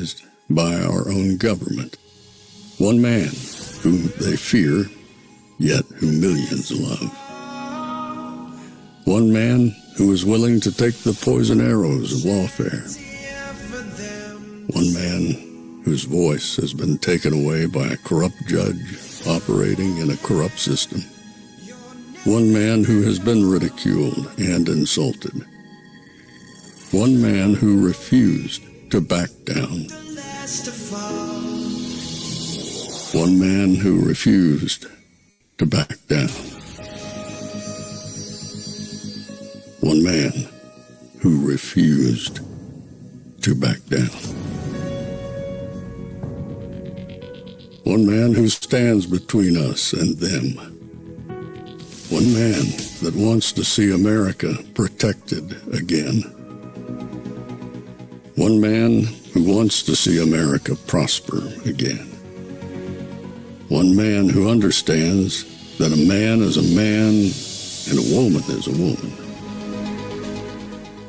demonized by our own government. One man whom they fear, yet who millions love. One man who is willing to take the poison arrows of lawfare. One man whose voice has been taken away by a corrupt judge operating in a corrupt system. One man who has been ridiculed and insulted. One man who refused to back down. One man who refused to back down. One man who refused to back down. One man who stands between us and them. One man that wants to see America protected again. One man who wants to see America prosper again. One man who understands that a man is a man and a woman is a woman.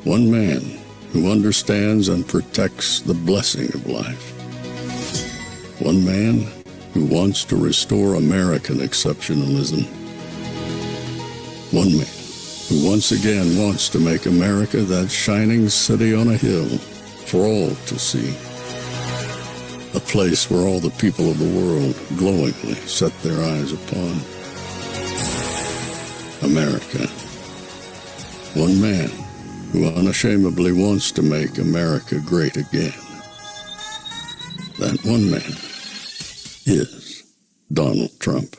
One man who understands and protects the blessing of life. One man who wants to restore American exceptionalism. One man who once again wants to make America that shining city on a hill for all to see. A place where all the people of the world glowingly set their eyes upon. America. One man who unashamedly wants to make America great again. That one man is Donald Trump.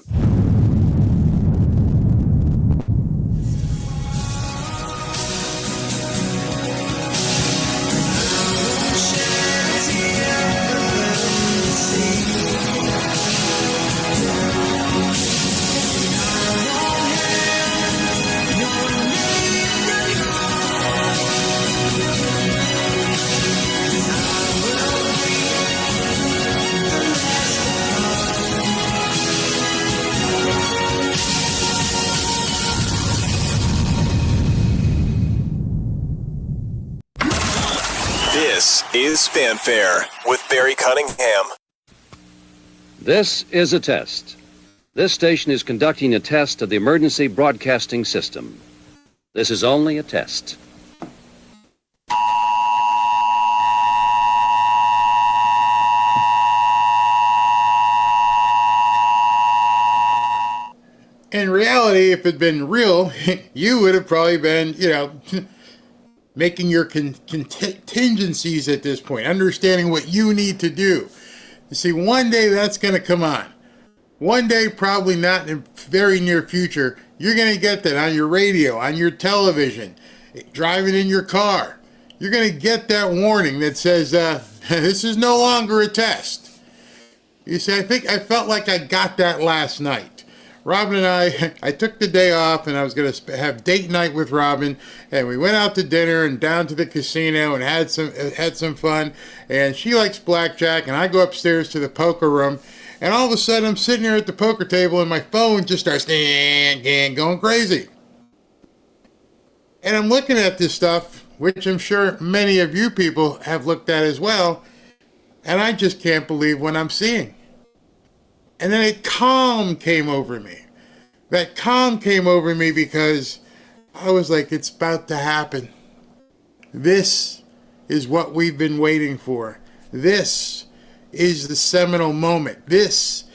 This is Fanfare with Barry Cunningham. This is a test. This station is conducting a test of the emergency broadcasting system. This is only a test. In reality, if it had been real, you would have probably been, making your contingencies at this point, understanding what you need to do. You see, one day that's going to come on. One day, probably not in the very near future, you're going to get that on your radio, on your television, driving in your car. You're going to get that warning that says, this is no longer a test. You see, I felt like I got that last night. Robin and I took the day off, and I was going to have date night with Robin, and we went out to dinner and down to the casino and had some fun. And she likes blackjack, and I go upstairs to the poker room, and all of a sudden I'm sitting here at the poker table, and my phone just starts going crazy. And I'm looking at this stuff, which I'm sure many of you people have looked at as well, and I just can't believe what I'm seeing. And then a calm came over me. That calm came over me because I was like, it's about to happen. This is what we've been waiting for. This is the seminal moment. This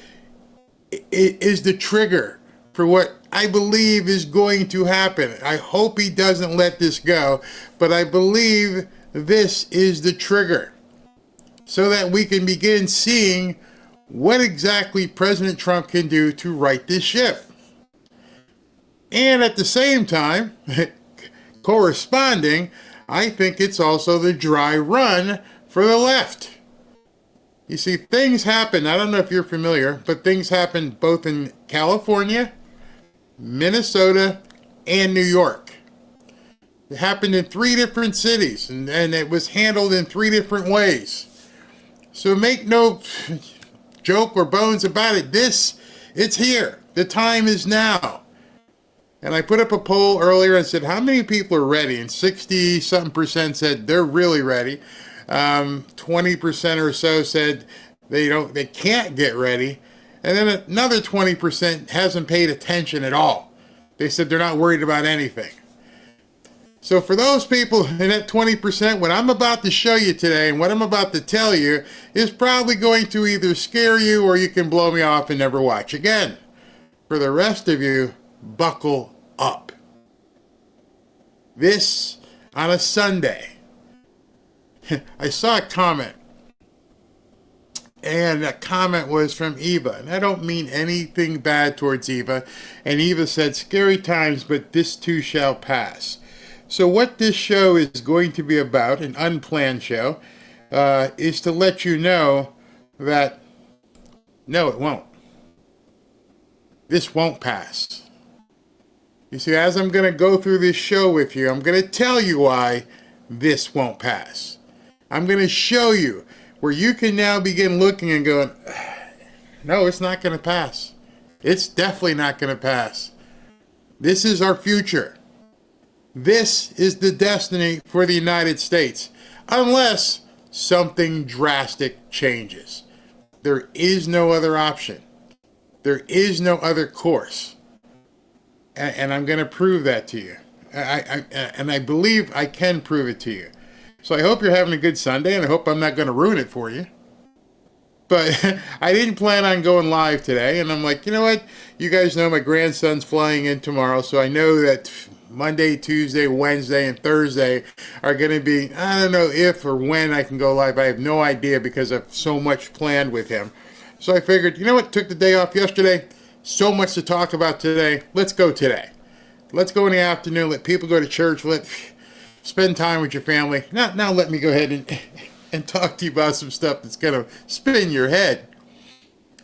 is the trigger for what I believe is going to happen. I hope he doesn't let this go, but I believe this is the trigger so that we can begin seeing what exactly President Trump can do to right this ship. And at the same time, corresponding, I think it's also the dry run for the left. You see, things happen, I don't know if you're familiar, but things happen both in California, Minnesota, and New York. It happened in 3 different cities, and it was handled in 3 different ways. So make no joke or bones about it. It's here. The time is now. And I put up a poll earlier and said, how many people are ready? And 60-something% said they're really ready. 20% or so said they can't get ready. And then another 20% hasn't paid attention at all. They said they're not worried about anything. So for those people in that 20%, what I'm about to show you today and what I'm about to tell you is probably going to either scare you or you can blow me off and never watch again. For the rest of you, buckle up. This on a Sunday. I saw a comment. And that comment was from Eva. And I don't mean anything bad towards Eva. And Eva said, scary times, but this too shall pass. So what this show is going to be about, an unplanned show, is to let you know that, no, it won't. This won't pass. You see, as I'm going to go through this show with you, I'm going to tell you why this won't pass. I'm going to show you where you can now begin looking and going, no, it's not going to pass. It's definitely not going to pass. This is our future. This is the destiny for the United States, unless something drastic changes. There is no other option. There is no other course. And I'm going to prove that to you. And I believe I can prove it to you. So I hope you're having a good Sunday, and I hope I'm not going to ruin it for you. But I didn't plan on going live today, and I'm like, you know what? You guys know my grandson's flying in tomorrow, so I know that Monday, Tuesday, Wednesday, and Thursday are going to be, I don't know if or when I can go live. I have no idea because I've so much planned with him. So I figured, you know what? Took the day off yesterday. So much to talk about today. Let's go today. Let's go in the afternoon. Let people go to church. Spend time with your family. Now let me go ahead and talk to you about some stuff that's going to spin your head,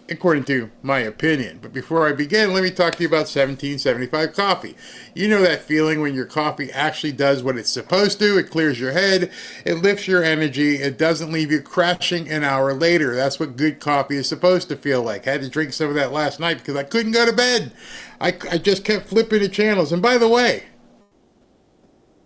according to my opinion. But before I begin, let me talk to you about 1775 coffee. You know that feeling when your coffee actually does what it's supposed to. It clears your head. It lifts your energy. It doesn't leave you crashing an hour later. That's what good coffee is supposed to feel like. I had to drink some of that last night because I couldn't go to bed. I just kept flipping the channels. And by the way,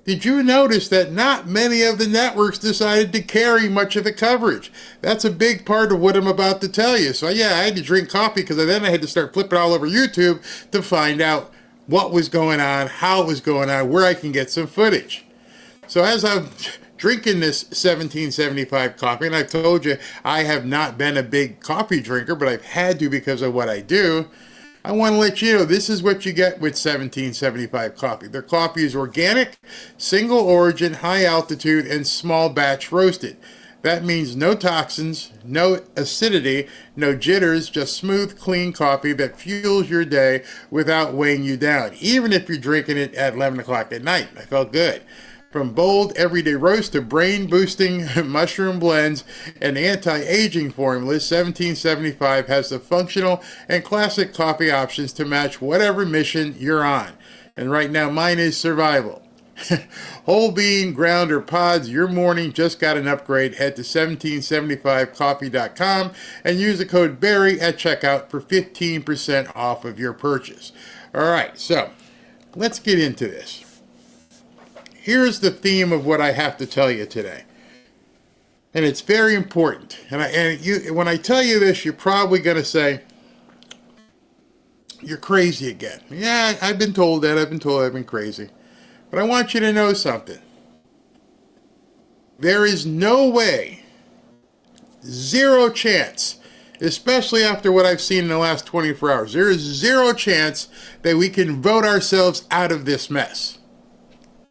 did you notice that not many of the networks decided to carry much of the coverage? That's a big part of what I'm about to tell you. So yeah, I had to drink coffee because then I had to start flipping all over YouTube to find out what was going on, how it was going on, where I can get some footage. So as I'm drinking this 1775 coffee, and I've told you I have not been a big coffee drinker, but I've had to because of what I do, I want to let you know this is what you get with 1775 coffee. Their coffee is organic, single origin, high altitude, and small batch roasted. That means no toxins, no acidity, no jitters, just smooth, clean coffee that fuels your day without weighing you down, even if you're drinking it at 11 o'clock at night. I felt good. From bold, everyday roast to brain-boosting mushroom blends and anti-aging formulas, 1775 has the functional and classic coffee options to match whatever mission you're on. And right now, mine is survival. Whole bean, ground, or pods, your morning just got an upgrade. Head to 1775coffee.com and use the code BARRY at checkout for 15% off of your purchase. All right, so let's get into this. Here's the theme of what I have to tell you today. And it's very important. When I tell you this, you're probably going to say, you're crazy again. Yeah, I've been told that. I've been crazy. But I want you to know something. There is no way, zero chance, especially after what I've seen in the last 24 hours, there is zero chance that we can vote ourselves out of this mess.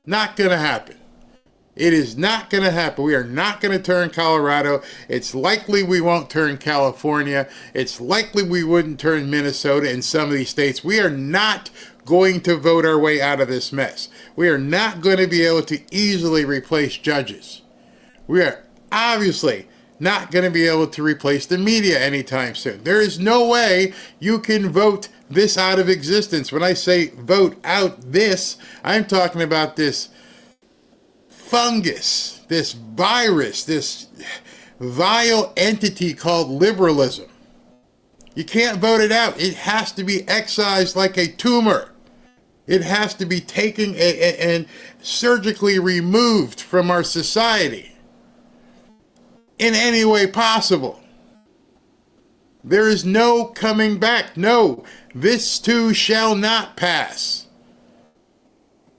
Not going to happen. It is not going to happen. We are not going to turn Colorado. It's likely we won't turn California. It's likely we wouldn't turn Minnesota and some of these states. We are not going to vote our way out of this mess. We are not going to be able to easily replace judges. We are obviously not going to be able to replace the media anytime soon. There is no way you can vote this out of existence. When I say vote out this, I'm talking about this fungus, this virus, this vile entity called liberalism. You can't vote it out. It has to be excised like a tumor. It has to be taken and surgically removed from our society. in any way possible. There is no coming back. No, this too shall not pass.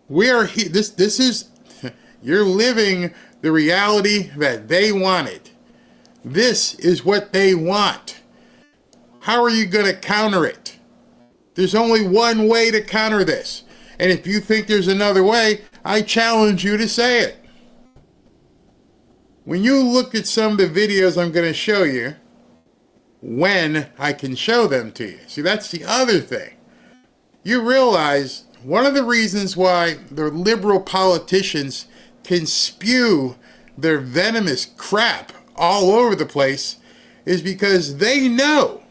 We are here. This is, you're living the reality that they wanted. This is what they want. How are you going to counter it? There's only one way to counter this. And if you think there's another way, I challenge you to say it. When you look at some of the videos I'm going to show you, when I can show them to you. See, that's the other thing. You realize one of the reasons why the liberal politicians can spew their venomous crap all over the place is because they know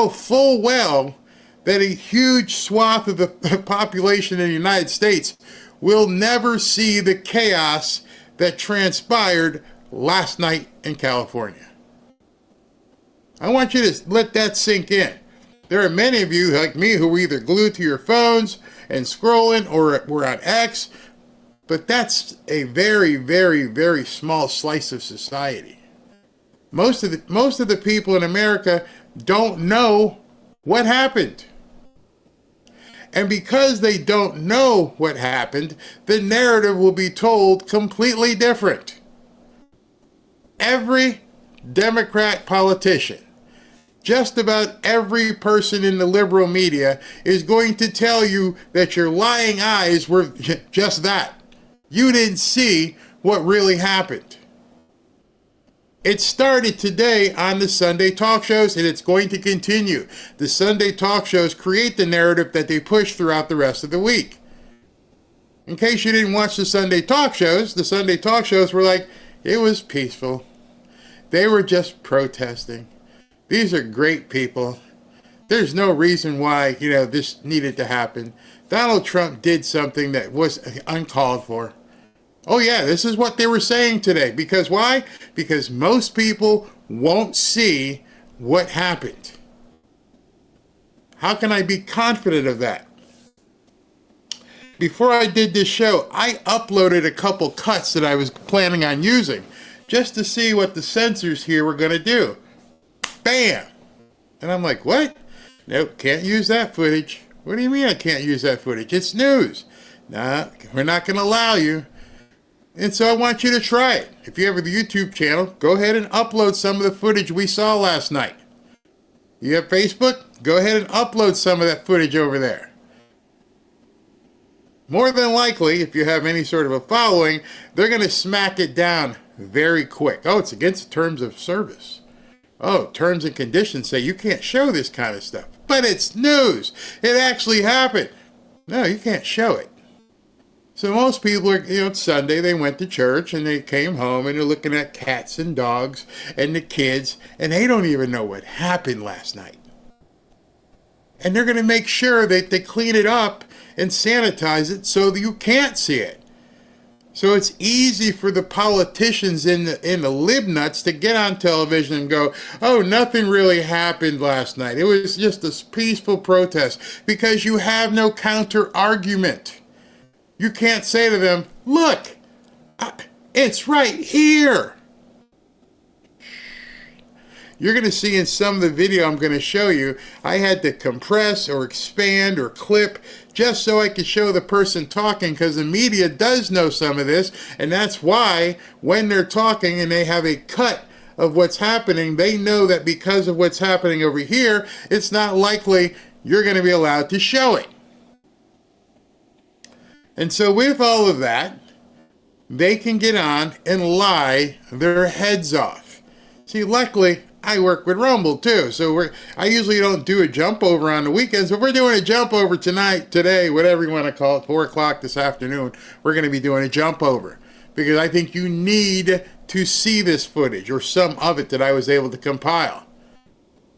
full well that a huge swath of the population in the United States will never see the chaos that transpired last night in California. I want you to let that sink in. There are many of you like me who are either glued to your phones and scrolling or we're on X, but that's a very, very, very small slice of society. Most of the people in America don't know what happened. And because they don't know what happened, the narrative will be told completely different. Every Democrat politician, just about every person in the liberal media is going to tell you that your lying eyes were just that. You didn't see what really happened. It started today on the Sunday talk shows, and it's going to continue. The Sunday talk shows create the narrative that they push throughout the rest of the week. In case you didn't watch the Sunday talk shows were like, it was peaceful. They were just protesting. These are great people. There's no reason why, this needed to happen. Donald Trump did something that was uncalled for. Oh yeah, this is what they were saying today. Because why? Because most people won't see what happened. How can I be confident of that? Before I did this show, I uploaded a couple cuts that I was planning on using just to see what the censors here were going to do. Bam! And I'm like, what? Nope, can't use that footage. What do you mean I can't use that footage? It's news. Nah, we're not going to allow you. And so I want you to try it. If you have a YouTube channel, go ahead and upload some of the footage we saw last night. You have Facebook? Go ahead and upload some of that footage over there. More than likely, if you have any sort of a following, they're going to smack it down very quick. Oh, it's against terms of service. Oh, terms and conditions say you can't show this kind of stuff. But it's news. It actually happened. No, you can't show it. So most people are, it's Sunday, they went to church and they came home and they're looking at cats and dogs and the kids and they don't even know what happened last night. And they're going to make sure that they clean it up and sanitize it so that you can't see it. So it's easy for the politicians in the lib nuts to get on television and go, oh, nothing really happened last night. It was just a peaceful protest, because you have no counter argument. You can't say to them, look, it's right here. You're going to see in some of the video I'm going to show you, I had to compress or expand or clip just so I could show the person talking, because the media does know some of this, and that's why when they're talking and they have a cut of what's happening, they know that because of what's happening over here, it's not likely you're going to be allowed to show it. And so with all of that, they can get on and lie their heads off. See, luckily, I work with Rumble too, so I usually don't do a jump over on the weekends, but we're doing a jump over today, whatever you want to call it, 4 o'clock this afternoon. We're going to be doing a jump over, because I think you need to see this footage, or some of it that I was able to compile.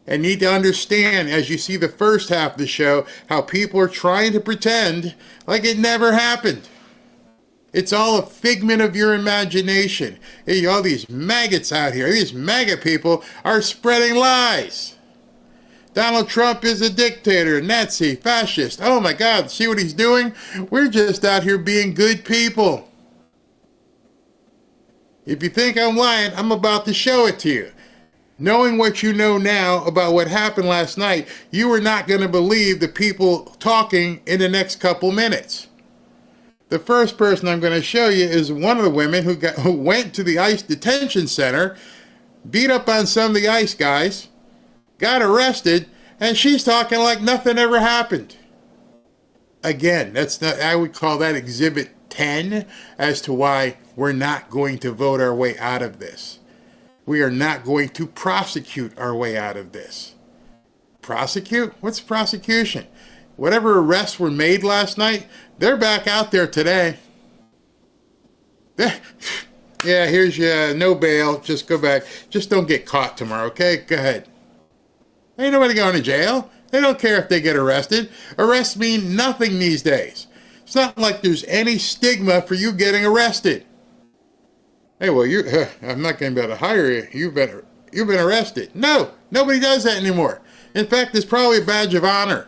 And need to understand, as you see the first half of the show, how people are trying to pretend like it never happened. It's all a figment of your imagination. Hey, all these maggots out here, these MAGA people are spreading lies. Donald Trump is a dictator, Nazi, fascist. Oh my God, see what he's doing? We're just out here being good people. If you think I'm lying, I'm about to show it to you. Knowing what you know now about what happened last night, you are not going to believe the people talking in the next couple minutes. The first person I'm going to show you is one of the women who went to the ICE detention center, beat up on some of the ICE guys, got arrested, and she's talking like nothing ever happened. Again, I would call that Exhibit 10 as to why we're not going to vote our way out of this. We are not going to prosecute our way out of this. Prosecute? What's prosecution? Whatever arrests were made last night, they're back out there today. Yeah, here's your no bail. Just go back. Just don't get caught tomorrow, okay? Go ahead. Ain't nobody going to jail. They don't care if they get arrested. Arrests mean nothing these days. It's not like there's any stigma for you getting arrested. Hey, well, I'm not going to be able to hire you. You've been arrested. No, nobody does that anymore. In fact, it's probably a badge of honor.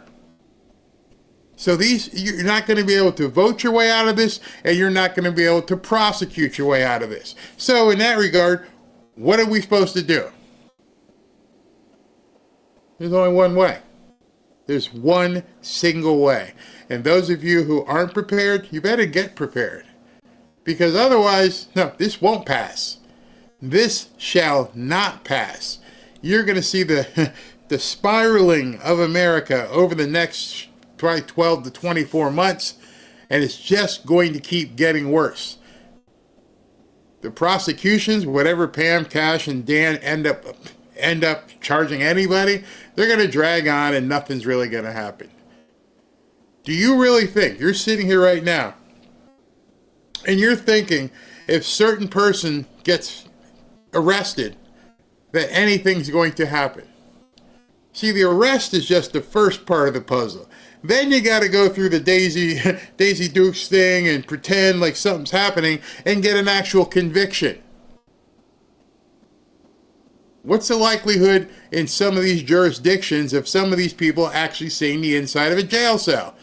So you're not going to be able to vote your way out of this, and you're not going to be able to prosecute your way out of this. So in that regard, what are we supposed to do? There's only one way. There's one single way. And those of you who aren't prepared, you better get prepared. Because otherwise, no, this won't pass. This shall not pass. You're going to see the spiraling of America over the next probably 12 to 24 months, and it's just going to keep getting worse. The prosecutions, whatever Pam, Cash, and Dan end up charging anybody, they're going to drag on and nothing's really going to happen. Do you really think, you're sitting here right now, and you're thinking if certain person gets arrested, that anything's going to happen? See, the arrest is just the first part of the puzzle. Then you got to go through the Daisy Dukes thing and pretend like something's happening and get an actual conviction. What's the likelihood in some of these jurisdictions of some of these people actually seeing the inside of a jail cell?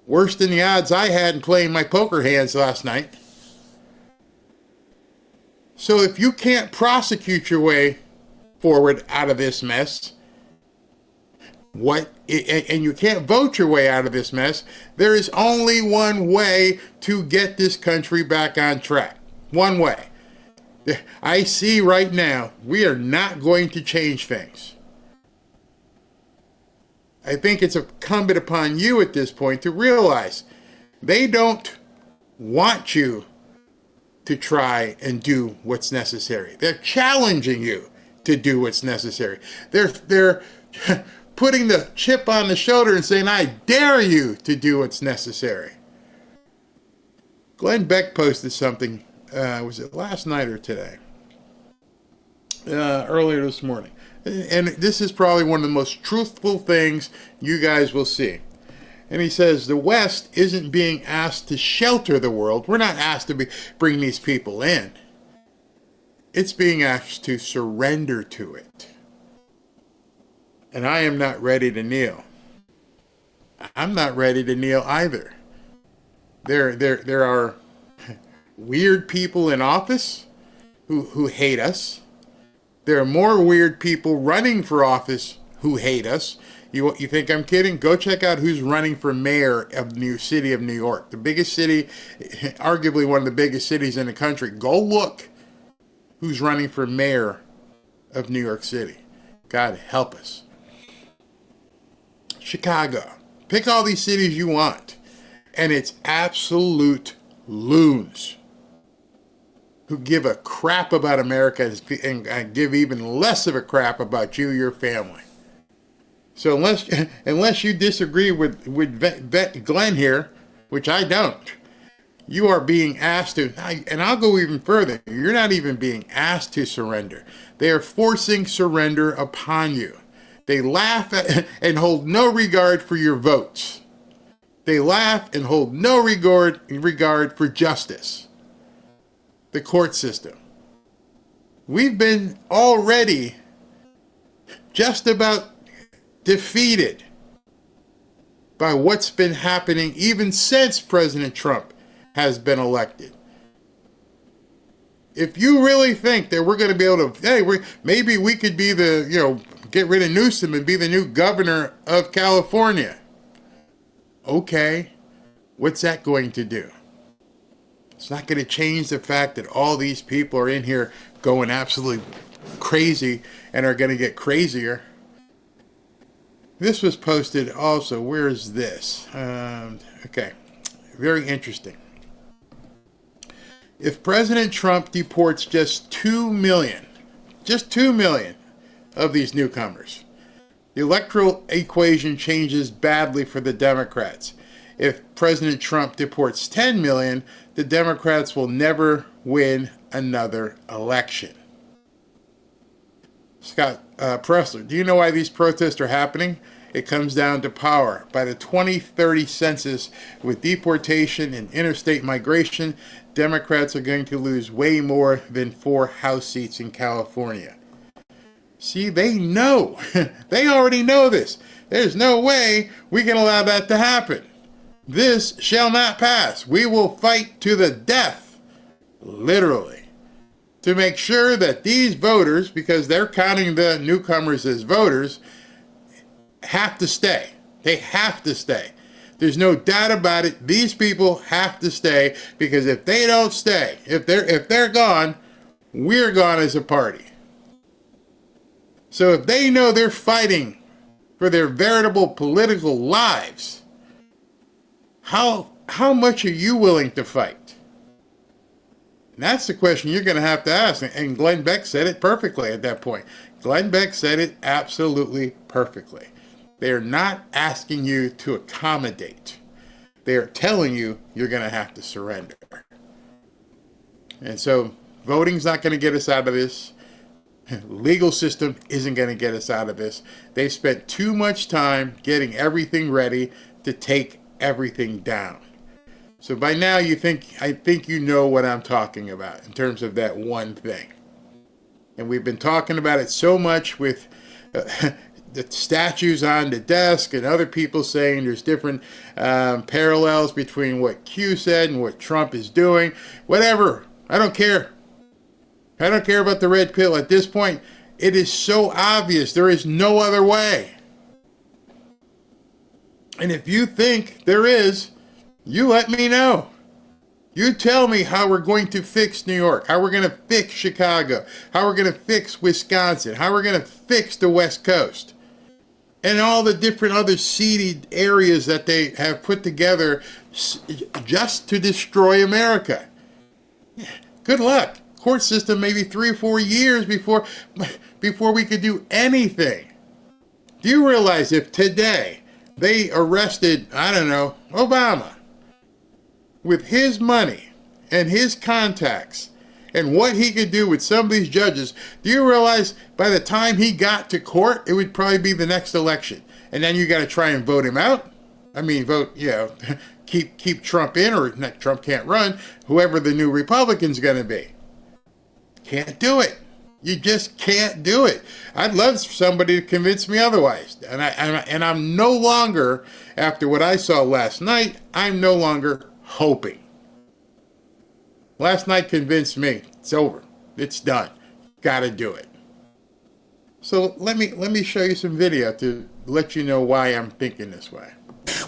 Worse than the odds I had in playing my poker hands last night. So if you can't prosecute your way forward out of this mess, and you can't vote your way out of this mess, there is only one way to get this country back on track. One way. I see right now, we are not going to change things. I think it's incumbent upon you at this point to realize they don't want you to try and do what's necessary. They're challenging you to do what's necessary. They're putting the chip on the shoulder and saying, I dare you to do what's necessary. Glenn Beck posted something, was it last night or today? Earlier this morning. And this is probably one of the most truthful things you guys will see. And he says, the West isn't being asked to shelter the world. We're not asked to bring these people in. It's being asked to surrender to it. And I am not ready to kneel. I'm not ready to kneel either. There are weird people in office who hate us. There are more weird people running for office who hate us. You think I'm kidding? Go check out who's running for mayor of the city of New York. The biggest city, arguably one of the biggest cities in the country. Go look who's running for mayor of New York City. God help us. Chicago. Pick all these cities you want. And it's absolute loons who give a crap about America and give even less of a crap about you, your family. So unless you disagree with Glenn here, which I don't, you are being asked to, and I'll go even further, you're not even being asked to surrender. They are forcing surrender upon you. They laugh at and hold no regard for your votes. They laugh and hold no regard for justice. The court system. We've been already just about defeated by what's been happening even since President Trump has been elected. If you really think that we're going to be able to, hey, maybe we could be get rid of Newsom and be the new governor of California. Okay, what's that going to do? It's not going to change the fact that all these people are in here going absolutely crazy and are going to get crazier. This was posted also. Where is this? Okay, very interesting. If President Trump deports just 2 million of these newcomers, the electoral equation changes badly for the Democrats. If President Trump deports 10 million, the Democrats will never win another election. Scott Pressler, do you know why these protests are happening? It comes down to power. By the 2030 census, with deportation and interstate migration, Democrats are going to lose way more than 4 House seats in California. See, they know. They already know this. There's no way we can allow that to happen. This shall not pass. We will fight to the death, literally, to make sure that these voters, because they're counting the newcomers as voters, have to stay. They have to stay. There's no doubt about it. These people have to stay, because if they don't stay, if they're gone, we're gone as a party. So if they know they're fighting for their veritable political lives, how much are you willing to fight? And that's the question you're going to have to ask. And Glenn Beck said it perfectly at that point. Glenn Beck said it absolutely perfectly. They are not asking you to accommodate. They are telling you you're going to have to surrender. And so voting's not going to get us out of this. Legal system isn't going to get us out of this. They've spent too much time getting everything ready to take everything down. So by now I think you know what I'm talking about in terms of that one thing. And we've been talking about it so much with the statues on the desk and other people saying there's different parallels between what Q said and what Trump is doing. Whatever. I don't care. I don't care about the red pill. At this point, it is so obvious. There is no other way. And if you think there is, you let me know. You tell me how we're going to fix New York, how we're going to fix Chicago, how we're going to fix Wisconsin, how we're going to fix the West Coast, and all the different other seedy areas that they have put together just to destroy America. Good luck. Court system maybe 3 or 4 years before we could do anything. Do you realize if today they arrested, Obama, with his money and his contacts and what he could do with some of these judges, do you realize by the time he got to court, it would probably be the next election? And then you got to try and vote him out? Keep Trump in, or Trump can't run, whoever the new Republican's going to be. Can't do it. You just can't do it. I'd love somebody to convince me otherwise. And I'm no longer, after what I saw last night, I'm no longer hoping. Last night convinced me. It's over. It's done. Got to do it. So let me show you some video to let you know why I'm thinking this way.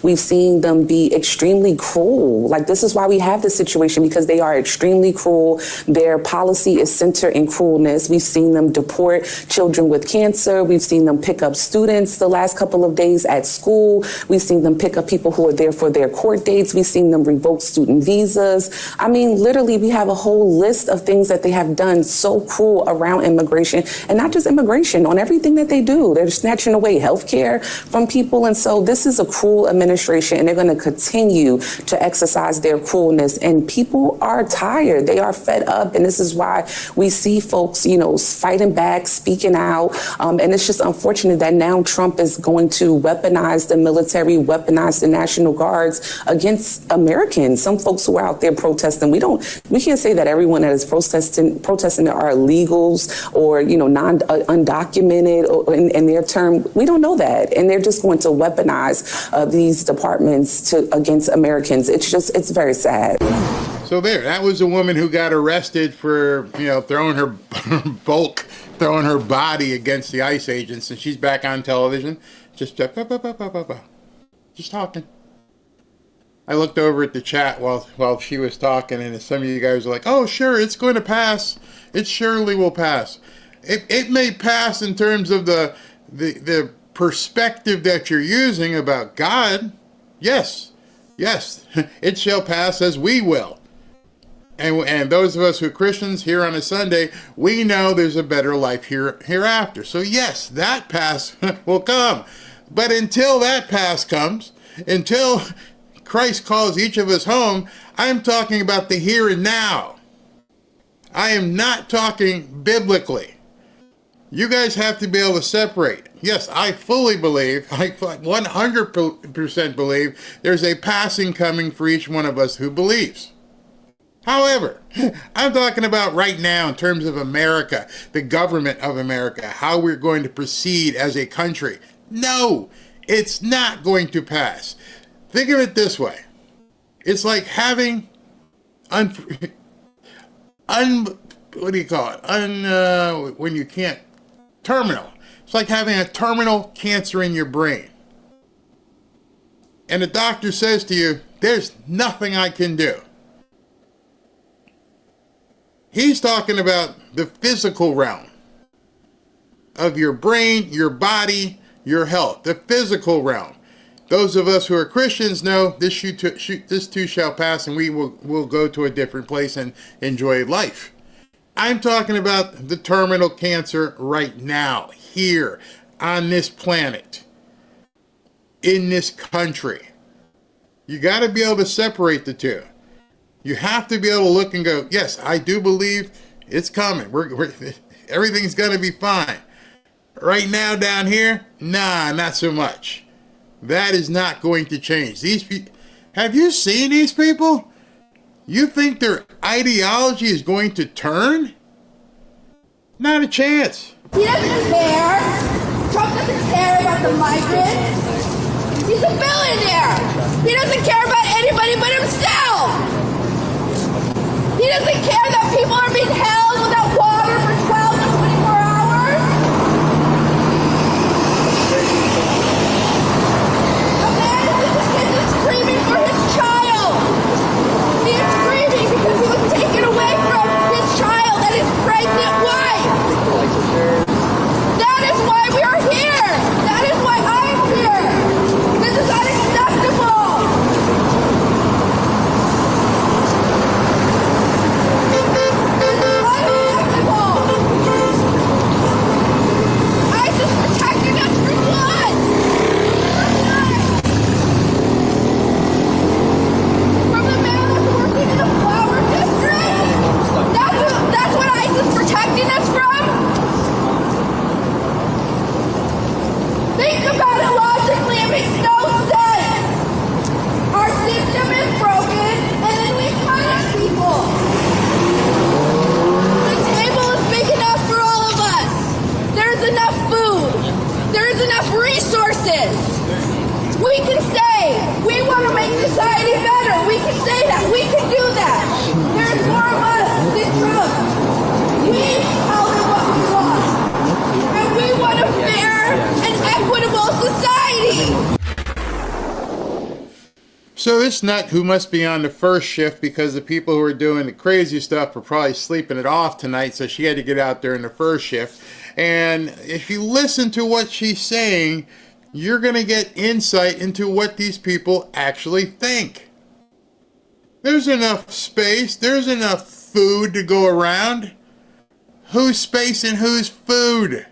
We've seen them be extremely cruel. Like, this is why we have this situation, because they are extremely cruel. Their policy is centered in cruelness. We've seen them deport children with cancer. We've seen them pick up students the last couple of days at school. We've seen them pick up people who are there for their court dates. We've seen them revoke student visas. I mean, literally, we have a whole list of things that they have done so cruel around immigration, and not just immigration, on everything that they do. They're snatching away health care from people. And so this is a cruel administration, and they're going to continue to exercise their cruelness. And people are tired. They are fed up. And this is why we see folks, fighting back, speaking out. And it's just unfortunate that now Trump is going to weaponize the military, weaponize the National Guards against Americans. Some folks who are out there protesting, we can't say that everyone that is protesting are illegals or, undocumented or in their term. We don't know that. And they're just going to weaponize these departments against Americans. It's very sad. So there, that was a woman who got arrested for, throwing her throwing her body against the ICE agents, and she's back on television, just talking. I looked over at the chat while she was talking, and some of you guys were like, "Oh, sure, it's going to pass. It surely will pass." It may pass in terms of the perspective that you're using about God. Yes, it shall pass as we will. And those of us who are Christians here on a Sunday, we know there's a better life hereafter. So yes, that pass will come. But until that pass comes, until Christ calls each of us home, I'm talking about the here and now. I am not talking biblically. You guys have to be able to separate. Yes, I fully believe, I 100% believe there's a passing coming for each one of us who believes. However, I'm talking about right now in terms of America, the government of America, how we're going to proceed as a country. No, it's not going to pass. Think of it this way. It's like having what do you call it? When you can't, terminal. It's like having a terminal cancer in your brain. And the doctor says to you, there's nothing I can do. He's talking about the physical realm of your brain, your body, your health, the physical realm. Those of us who are Christians know this too shall pass, and we will go to a different place and enjoy life. I'm talking about the terminal cancer right now, here, on this planet, in this country. You got to be able to separate the two. You have to be able to look and go, yes, I do believe it's coming. Everything's going to be fine. Right now down here, nah, not so much. That is not going to change. These people, have you seen these people? You think their ideology is going to turn? Not a chance. He doesn't care. Trump doesn't care about the migrants. He's a billionaire. He doesn't care about anybody but himself. He doesn't care that people are being held without water for 12 to 24 hours. A man is screaming for his child. He is screaming because he was taken away from his child and his pregnant wife. That is why we are here. That is why I am here. This is unacceptable. ISIS protecting us from what? From the man that's working in the flower district? That's what ISIS protecting us from? Think about it logically, it makes no sense. Our system is broken, and then we punish people. The table is big enough for all of us. There's enough food. There's enough resources. We can say, we want to make society better. We can say that. We can do that. There's more of us than Trump. We tell them what we want. And we want a fair and equitable society. So this nut who must be on the first shift because the people who are doing the crazy stuff were probably sleeping it off tonight, so she had to get out there in the first shift. And if you listen to what she's saying, you're going to get insight into what these people actually think. There's enough space. There's enough food to go around. Whose space and whose food?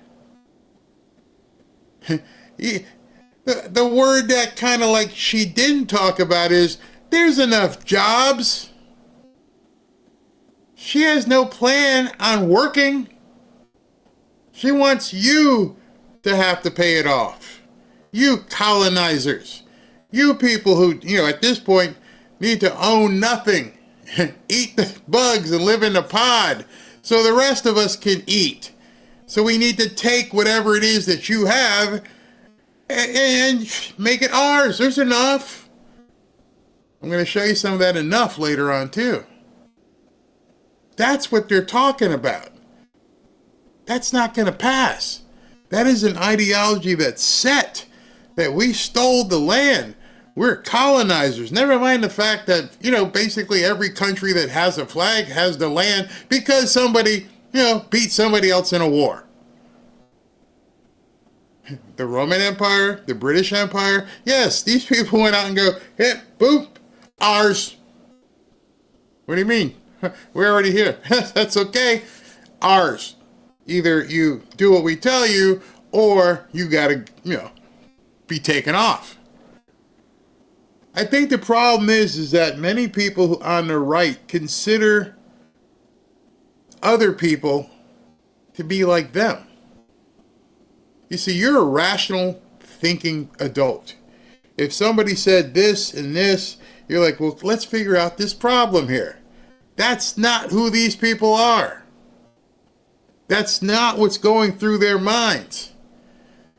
The word that kind of like she didn't talk about is there's enough jobs. She has no plan on working. She wants you to have to pay it off. You colonizers. You people who, at this point need to own nothing. Eat the bugs and live in a pod so the rest of us can eat. So we need to take whatever it is that you have and make it ours. There's enough. I'm going to show you some of that enough later on too. That's what they're talking about. That's not going to pass. That is an ideology that's set, that we stole the land. We're colonizers. Never mind the fact that, basically every country that has a flag has the land because somebody, beat somebody else in a war. The Roman Empire, the British Empire, yes, these people went out and go, hip, boop, ours. What do you mean? We're already here. That's okay. Ours. Either you do what we tell you, or you got to, be taken off. I think the problem is that many people on the right consider other people to be like them. You see, you're a rational thinking adult. If somebody said this and this, you're like, well, let's figure out this problem here. That's not who these people are. That's not what's going through their minds.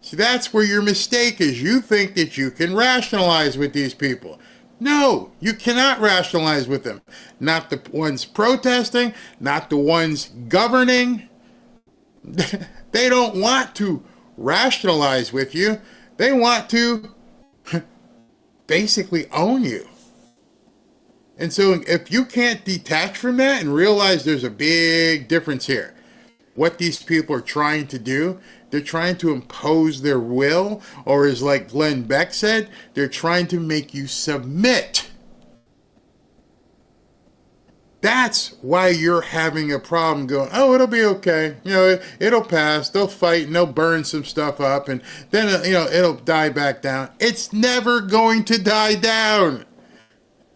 So that's where your mistake is. You think that you can rationalize with these people. No, you cannot rationalize with them. Not the ones protesting, not the ones governing. They don't want to rationalize with you. They want to basically own you. And so if you can't detach from that and realize there's a big difference here, what these people are trying to do, they're trying to impose their will, or as like Glenn Beck said, they're trying to make you submit. That's why you're having a problem going, oh, it'll be okay. It'll pass. They'll fight and they'll burn some stuff up and then, it'll die back down. It's never going to die down.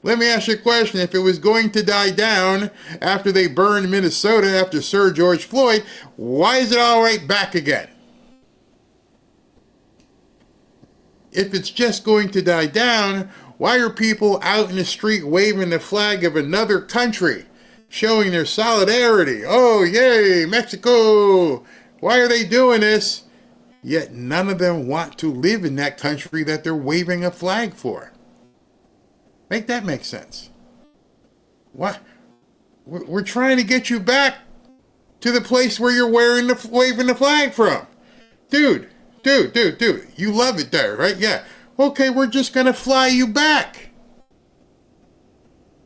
Let me ask you a question. If it was going to die down after they burned Minnesota after Sir George Floyd, why is it all right back again? If it's just going to die down, why are people out in the street waving the flag of another country, showing their solidarity? Oh, yay, Mexico! Why are they doing this? Yet none of them want to live in that country that they're waving a flag for. Make that make sense. What? We're trying to get you back to the place where you're waving the flag from. Dude. You love it there, right? Yeah. Okay, we're just going to fly you back.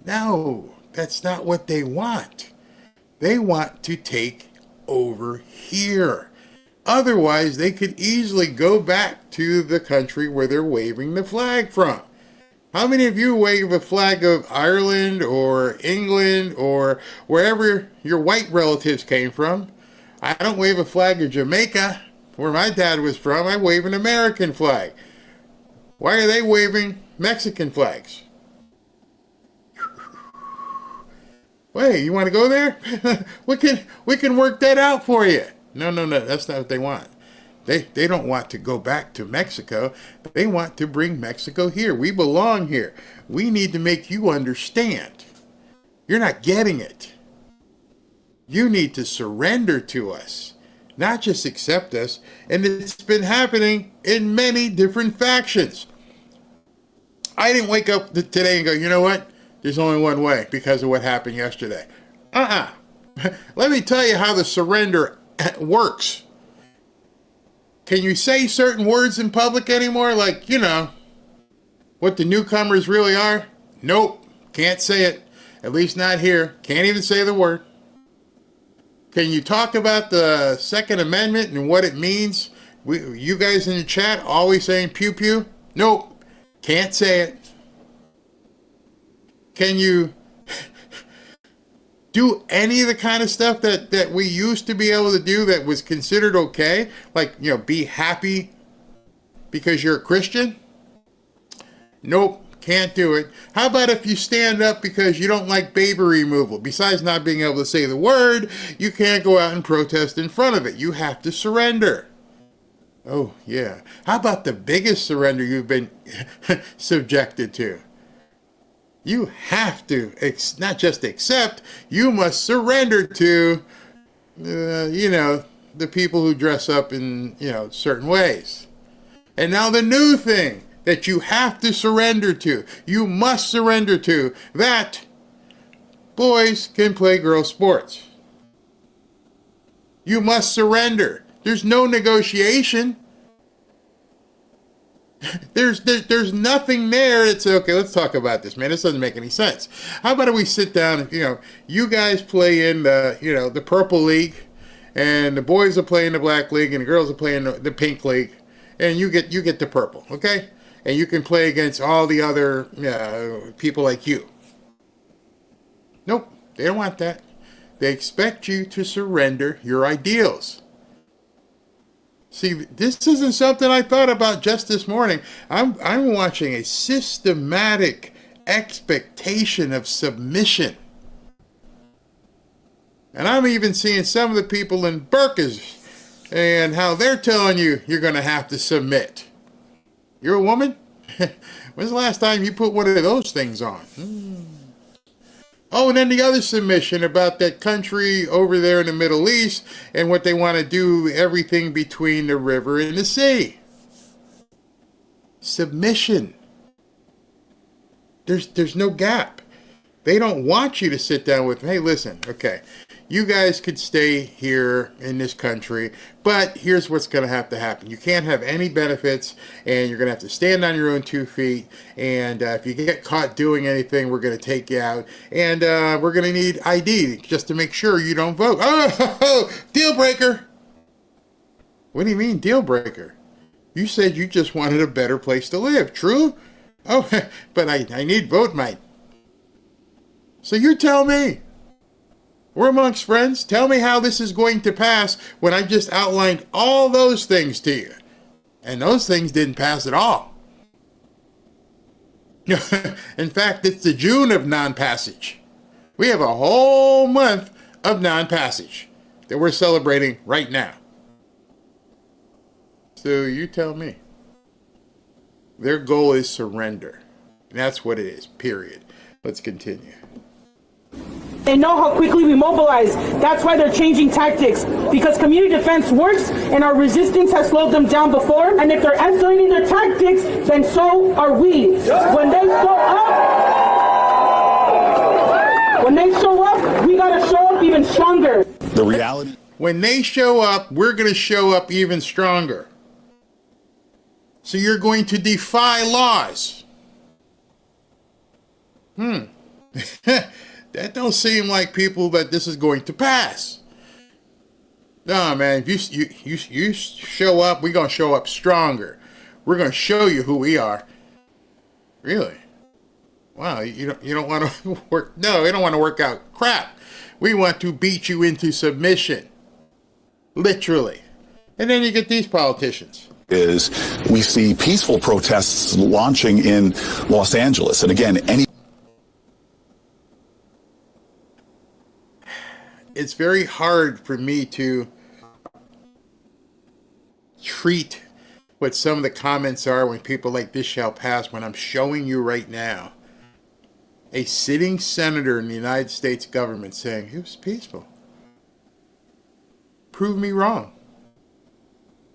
No, that's not what they want. They want to take over here. Otherwise, they could easily go back to the country where they're waving the flag from. How many of you wave a flag of Ireland or England or wherever your white relatives came from? I don't wave a flag of Jamaica, where my dad was from. I wave an American flag. Why are they waving Mexican flags? Wait, you want to go there? we can work that out for you. No, that's not what they want. They don't want to go back to Mexico. They want to bring Mexico here. We belong here. We need to make you understand. You're not getting it. You need to surrender to us, not just accept us. And it's been happening in many different factions. I didn't wake up today and go, you know what? There's only one way because of what happened yesterday. Let me tell you how the surrender works. Can you say certain words in public anymore? Like, what the newcomers really are? Nope. Can't say it. At least not here. Can't even say the word. Can you talk about the Second Amendment and what it means? You guys in the chat always saying pew pew? Nope. Can't say it. Can you do any of the kind of stuff that we used to be able to do that was considered okay? Like, be happy because you're a Christian? Nope, can't do it. How about if you stand up because you don't like baby removal? Besides not being able to say the word, you can't go out and protest in front of it. You have to surrender. Oh, yeah. How about the biggest surrender you've been subjected to? You have to not just accept, you must surrender to, the people who dress up in, certain ways. And now the new thing that you have to surrender to, you must surrender to, that boys can play girls' sports. You must surrender. There's no negotiation. There's nothing there. It's okay. Let's talk about this, man. This doesn't make any sense. How about we sit down and, you guys play in the purple league, and the boys are playing the black league, and the girls are playing the pink league, and you get the purple, okay? And you can play against all the other people like you. Nope, they don't want that. They expect you to surrender your ideals. See, this isn't something I thought about just this morning. I'm watching a systematic expectation of submission. And I'm even seeing some of the people in burqas and how they're telling you you're going to have to submit. You're a woman? When's the last time you put one of those things on? Oh, and then the other submission about that country over there in the Middle East and what they want to do, everything between the river and the sea. Submission. There's no gap. They don't want you to sit down with, hey, listen, okay, you guys could stay here in this country, but here's what's going to happen. You can't have any benefits, and you're going to have to stand on your own 2 feet, and if you get caught doing anything, we're going to take you out, and we're going to need ID just to make sure you don't vote. Oh, deal breaker. What do you mean, deal breaker? You said you just wanted a better place to live, true? Oh, but I need vote, mate. So you tell me. We're amongst friends. Tell me how this is going to pass when I just outlined all those things to you. And those things didn't pass at all. In fact, it's the June of non-passage. We have a whole month of non-passage that we're celebrating right now. So you tell me. Their goal is surrender. And that's what it is, period. Let's continue. They know how quickly we mobilize. That's why they're changing tactics. Because community defense works and our resistance has slowed them down before. And if they're escalating their tactics, then so are we. When they show up, we gotta show up even stronger. The reality. When they show up, we're gonna show up even stronger. So you're going to defy laws. That don't seem like people that this is going to pass. No, man, if you show up, we're going to show up stronger. We're going to show you who we are. Really? Wow, you don't want to work. No, we don't want to work out crap. We want to beat you into submission. Literally. And then you get these politicians. Is we see peaceful protests launching in Los Angeles. And again, it's very hard for me to treat what some of the comments are when people like this shall pass, when I'm showing you right now a sitting senator in the United States government saying it was peaceful. Prove me wrong.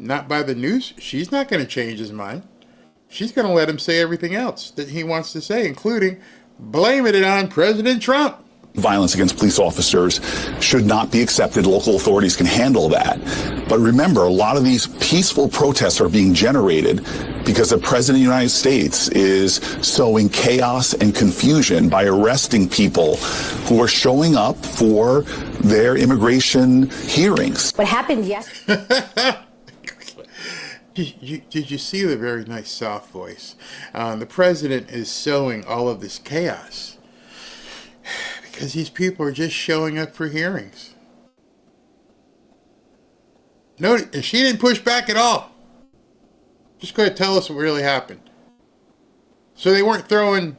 Not by the news. She's not going to change his mind. She's going to let him say everything else that he wants to say, including blaming it on President Trump. Violence against police officers should not be accepted. Local authorities can handle that. But remember, a lot of these peaceful protests are being generated because the President of the United States is sowing chaos and confusion by arresting people who are showing up for their immigration hearings. What happened yesterday? Did you see the very nice soft voice? The president is sowing all of this chaos because these people are just showing up for hearings. No, and she didn't push back at all. Just go ahead and tell us what really happened. So they weren't throwing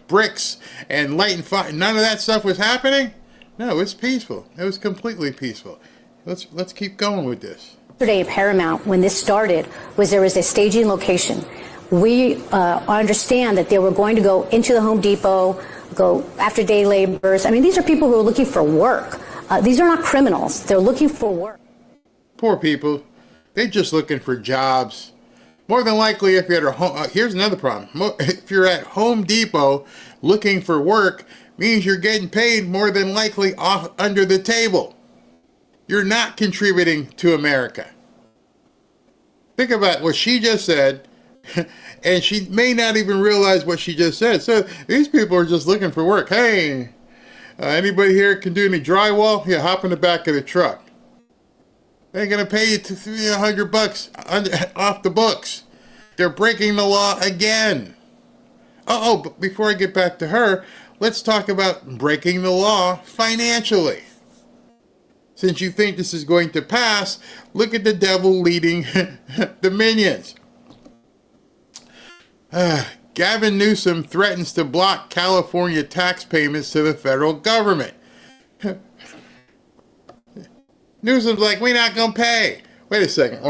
bricks and lighting fire. None of that stuff was happening? No, it was peaceful. It was completely peaceful. Let's keep going with this. Yesterday at Paramount, when this started, there was a staging location. We understand that they were going to go into the Home Depot, go after day laborers. I mean, these are people who are looking for work. These are not criminals. They're looking for work. Poor people. They're just looking for jobs. More than likely, if you're at a home, here's another problem. if you're at Home Depot looking for work means you're getting paid more than likely off under the table. You're not contributing to America. Think about what she just said, and she may not even realize what she just said. So these people are just looking for work. Hey, anybody here can do any drywall? Yeah, hop in the back of the truck. They're going to pay you $100 off the books. They're breaking the law again. But before I get back to her, let's talk about breaking the law financially. Since you think this is going to pass, look at the devil leading the minions. Gavin Newsom threatens to block California tax payments to the federal government. Newsom's like, we're not going to pay. Wait a second.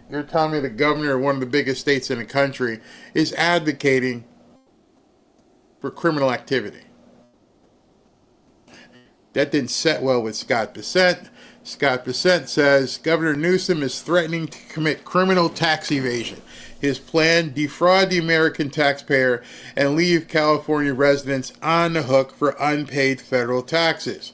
You're telling me the governor of one of the biggest states in the country is advocating for criminal activity. That didn't set well with Scott Bessent. Scott Bessent says Governor Newsom is threatening to commit criminal tax evasion. His plan, defraud the American taxpayer and leave California residents on the hook for unpaid federal taxes.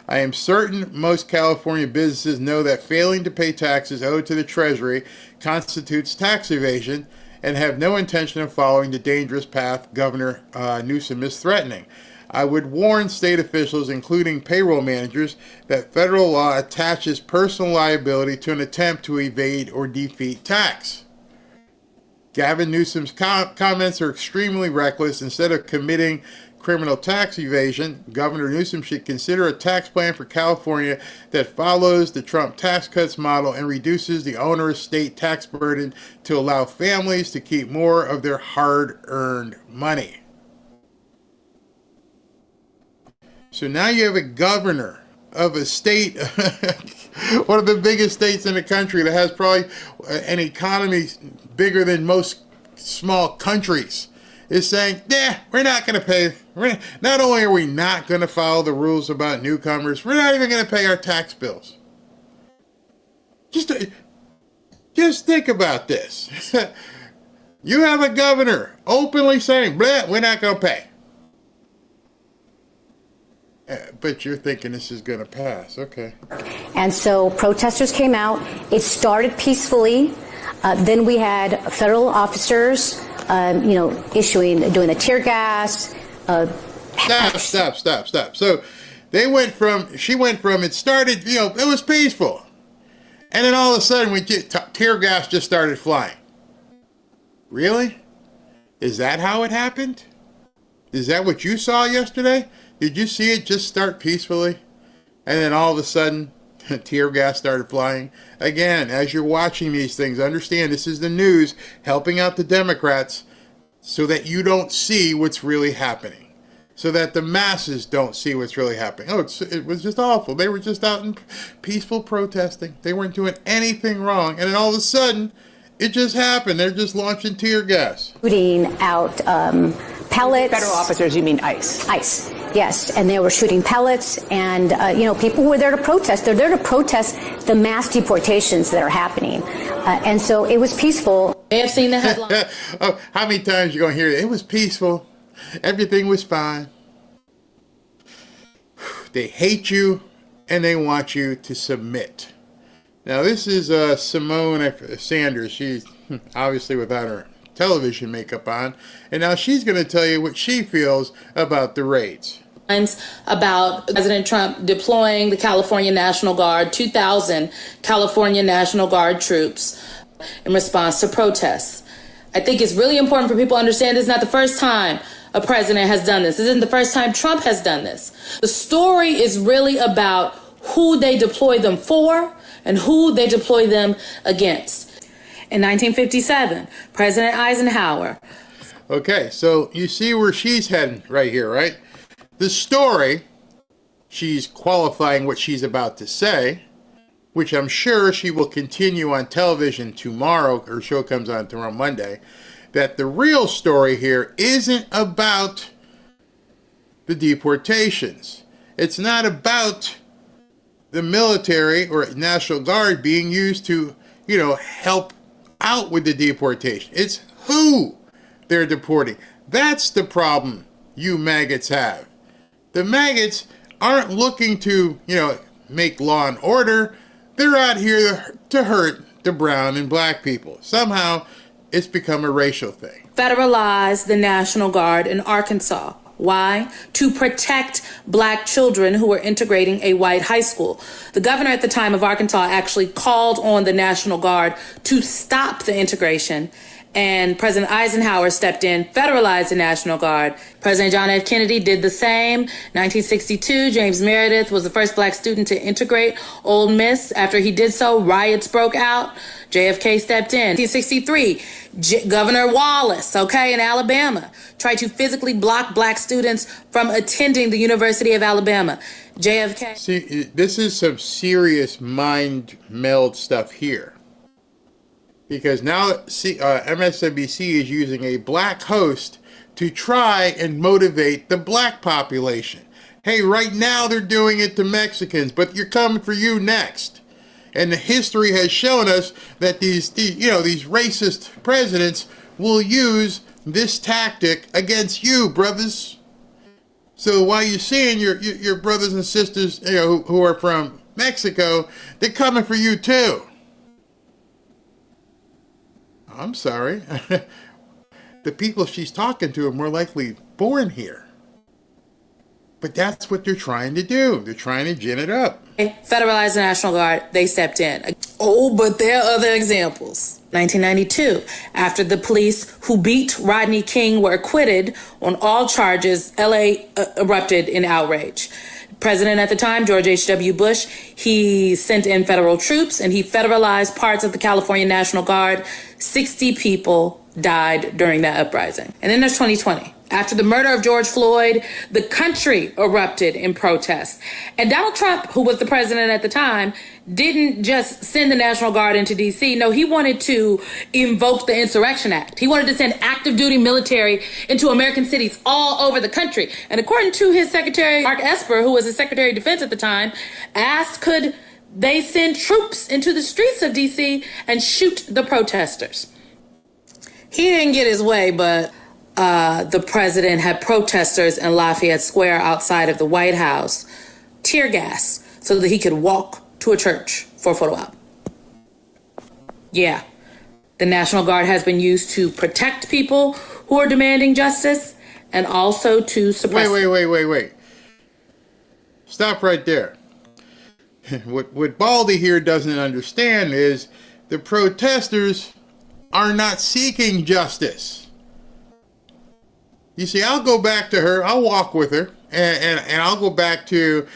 I am certain most California businesses know that failing to pay taxes owed to the Treasury constitutes tax evasion and have no intention of following the dangerous path Governor Newsom is threatening. I would warn state officials, including payroll managers, that federal law attaches personal liability to an attempt to evade or defeat tax. Gavin Newsom's comments are extremely reckless. Instead of committing criminal tax evasion, Governor Newsom should consider a tax plan for California that follows the Trump tax cuts model and reduces the onerous state tax burden to allow families to keep more of their hard-earned money. So now you have a governor of a state, one of the biggest states in the country that has probably an economy bigger than most small countries, is saying, we're not going to pay. Not only are we not going to follow the rules about newcomers, we're not even going to pay our tax bills. Just think about this. You have a governor openly saying, we're not going to pay. But you're thinking this is going to pass. Okay. And so protesters came out. It started peacefully. Then we had federal officers, doing the tear gas. Stop. So she went from, it started, it was peaceful. And then all of a sudden, tear gas just started flying. Really? Is that how it happened? Is that what you saw yesterday? Did you see it just start peacefully? And then all of a sudden, tear gas started flying? Again, as you're watching these things, understand this is the news helping out the Democrats so that you don't see what's really happening. So that the masses don't see what's really happening. It was just awful. They were just out in peaceful protesting. They weren't doing anything wrong. And then all of a sudden, it just happened. They're just launching tear gas. Shooting out pellets. Federal officers, you mean ICE? ICE, yes. And they were shooting pellets. And, people were there to protest. They're there to protest the mass deportations that are happening. And so it was peaceful. They have seen the headline. How many times are you going to hear it? It was peaceful. Everything was fine. They hate you and they want you to submit. Now, this is Simone Sanders. She's obviously without her television makeup on. And now she's going to tell you what she feels about the raids. About President Trump deploying the California National Guard, 2,000 California National Guard troops in response to protests. I think it's really important for people to understand this is not the first time a president has done this. This isn't the first time Trump has done this. The story is really about who they deploy them for and who they deploy them against. In 1957, President Eisenhower. Okay, so you see where she's heading right here, right? The story, she's qualifying what she's about to say, which I'm sure she will continue on television tomorrow. Her show comes on tomorrow, Monday. That the real story here isn't about the deportations. It's not about the military or National Guard being used to, help out with the deportation. It's who they're deporting. That's the problem you maggots have. The maggots aren't looking to, make law and order. They're out here to hurt the brown and black people. Somehow, it's become a racial thing. Federalized the National Guard in Arkansas. Why? To protect black children who were integrating a white high school. The governor at the time of Arkansas actually called on the National Guard to stop the integration, and President Eisenhower stepped in, federalized the National Guard. President John F. Kennedy did the same. 1962, James Meredith was the first black student to integrate Ole Miss. After he did so, riots broke out. JFK stepped in. 1963, Governor Wallace, in Alabama, tried to physically block black students from attending the University of Alabama. JFK. See, this is some serious mind meld stuff here. Because now MSNBC is using a black host to try and motivate the black population. Hey, right now they're doing it to Mexicans, but you're coming for you next. And the history has shown us that these racist presidents will use this tactic against you, brothers. So while you're seeing your brothers and sisters, who are from Mexico, they're coming for you too. I'm sorry. The people she's talking to are more likely born here. But that's what they're trying to do. They're trying to gin it up. Federalized the National Guard, they stepped in. Oh, but there are other examples. 1992, after the police who beat Rodney King were acquitted on all charges, LA erupted in outrage. President at the time, George H.W. Bush, he sent in federal troops and he federalized parts of the California National Guard. 60 people died during that uprising. And then there's 2020. After the murder of George Floyd, the country erupted in protest. And Donald Trump, who was the president at the time, didn't just send the National Guard into D.C. No, he wanted to invoke the Insurrection Act. He wanted to send active duty military into American cities all over the country. And according to his secretary, Mark Esper, who was the Secretary of Defense at the time, asked could they send troops into the streets of D.C. and shoot the protesters. He didn't get his way, but the president had protesters in Lafayette Square outside of the White House tear gas so that he could walk to a church for a photo op. Yeah, the National Guard has been used to protect people who are demanding justice and also to suppress. Wait. Stop right there. What Baldy here doesn't understand is the protesters are not seeking justice. You see, I'll go back to her, I'll walk with her, and I'll go back to,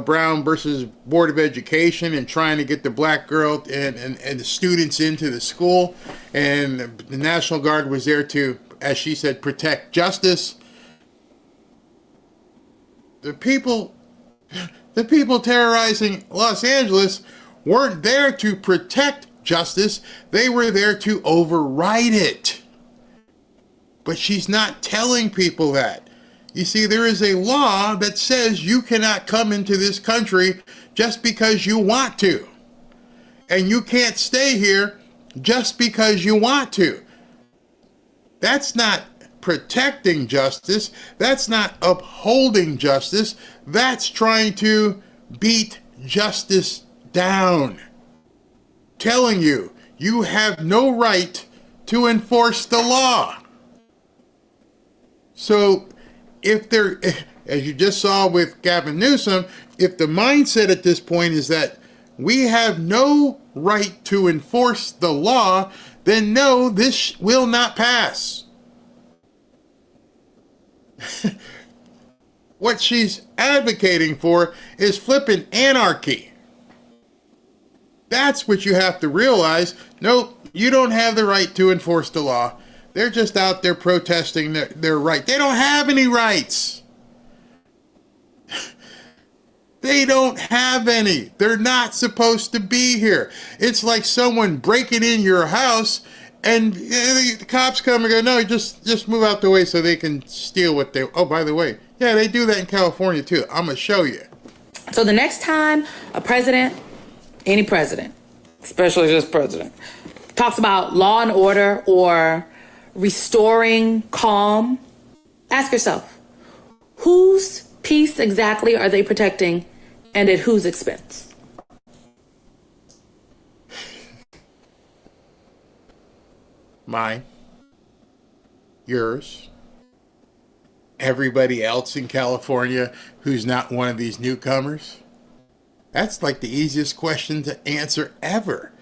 Brown versus Board of Education and trying to get the black girl and the students into the school. And the National Guard was there to, as she said, protect justice. The people terrorizing Los Angeles weren't there to protect justice. They were there to override it. But she's not telling people that. You see, there is a law that says you cannot come into this country just because you want to. And you can't stay here just because you want to. That's not protecting justice. That's not upholding justice. That's trying to beat justice down. Telling you, you have no right to enforce the law. So, as you just saw with Gavin Newsom, if the mindset at this point is that we have no right to enforce the law, then no, this will not pass. What she's advocating for is flipping anarchy. That's what you have to realize. Nope, you don't have the right to enforce the law. They're just out there protesting their right. They don't have any rights. They don't have any. They're not supposed to be here. It's like someone breaking in your house and the cops come and go, no, just move out the way so they can steal what they... Oh, by the way, yeah, they do that in California too. I'm going to show you. So the next time a president, any president, especially this president, talks about law and order or restoring calm, ask yourself, whose peace exactly are they protecting and at whose expense? Mine. Yours. Everybody else in California who's not one of these newcomers? That's like the easiest question to answer ever.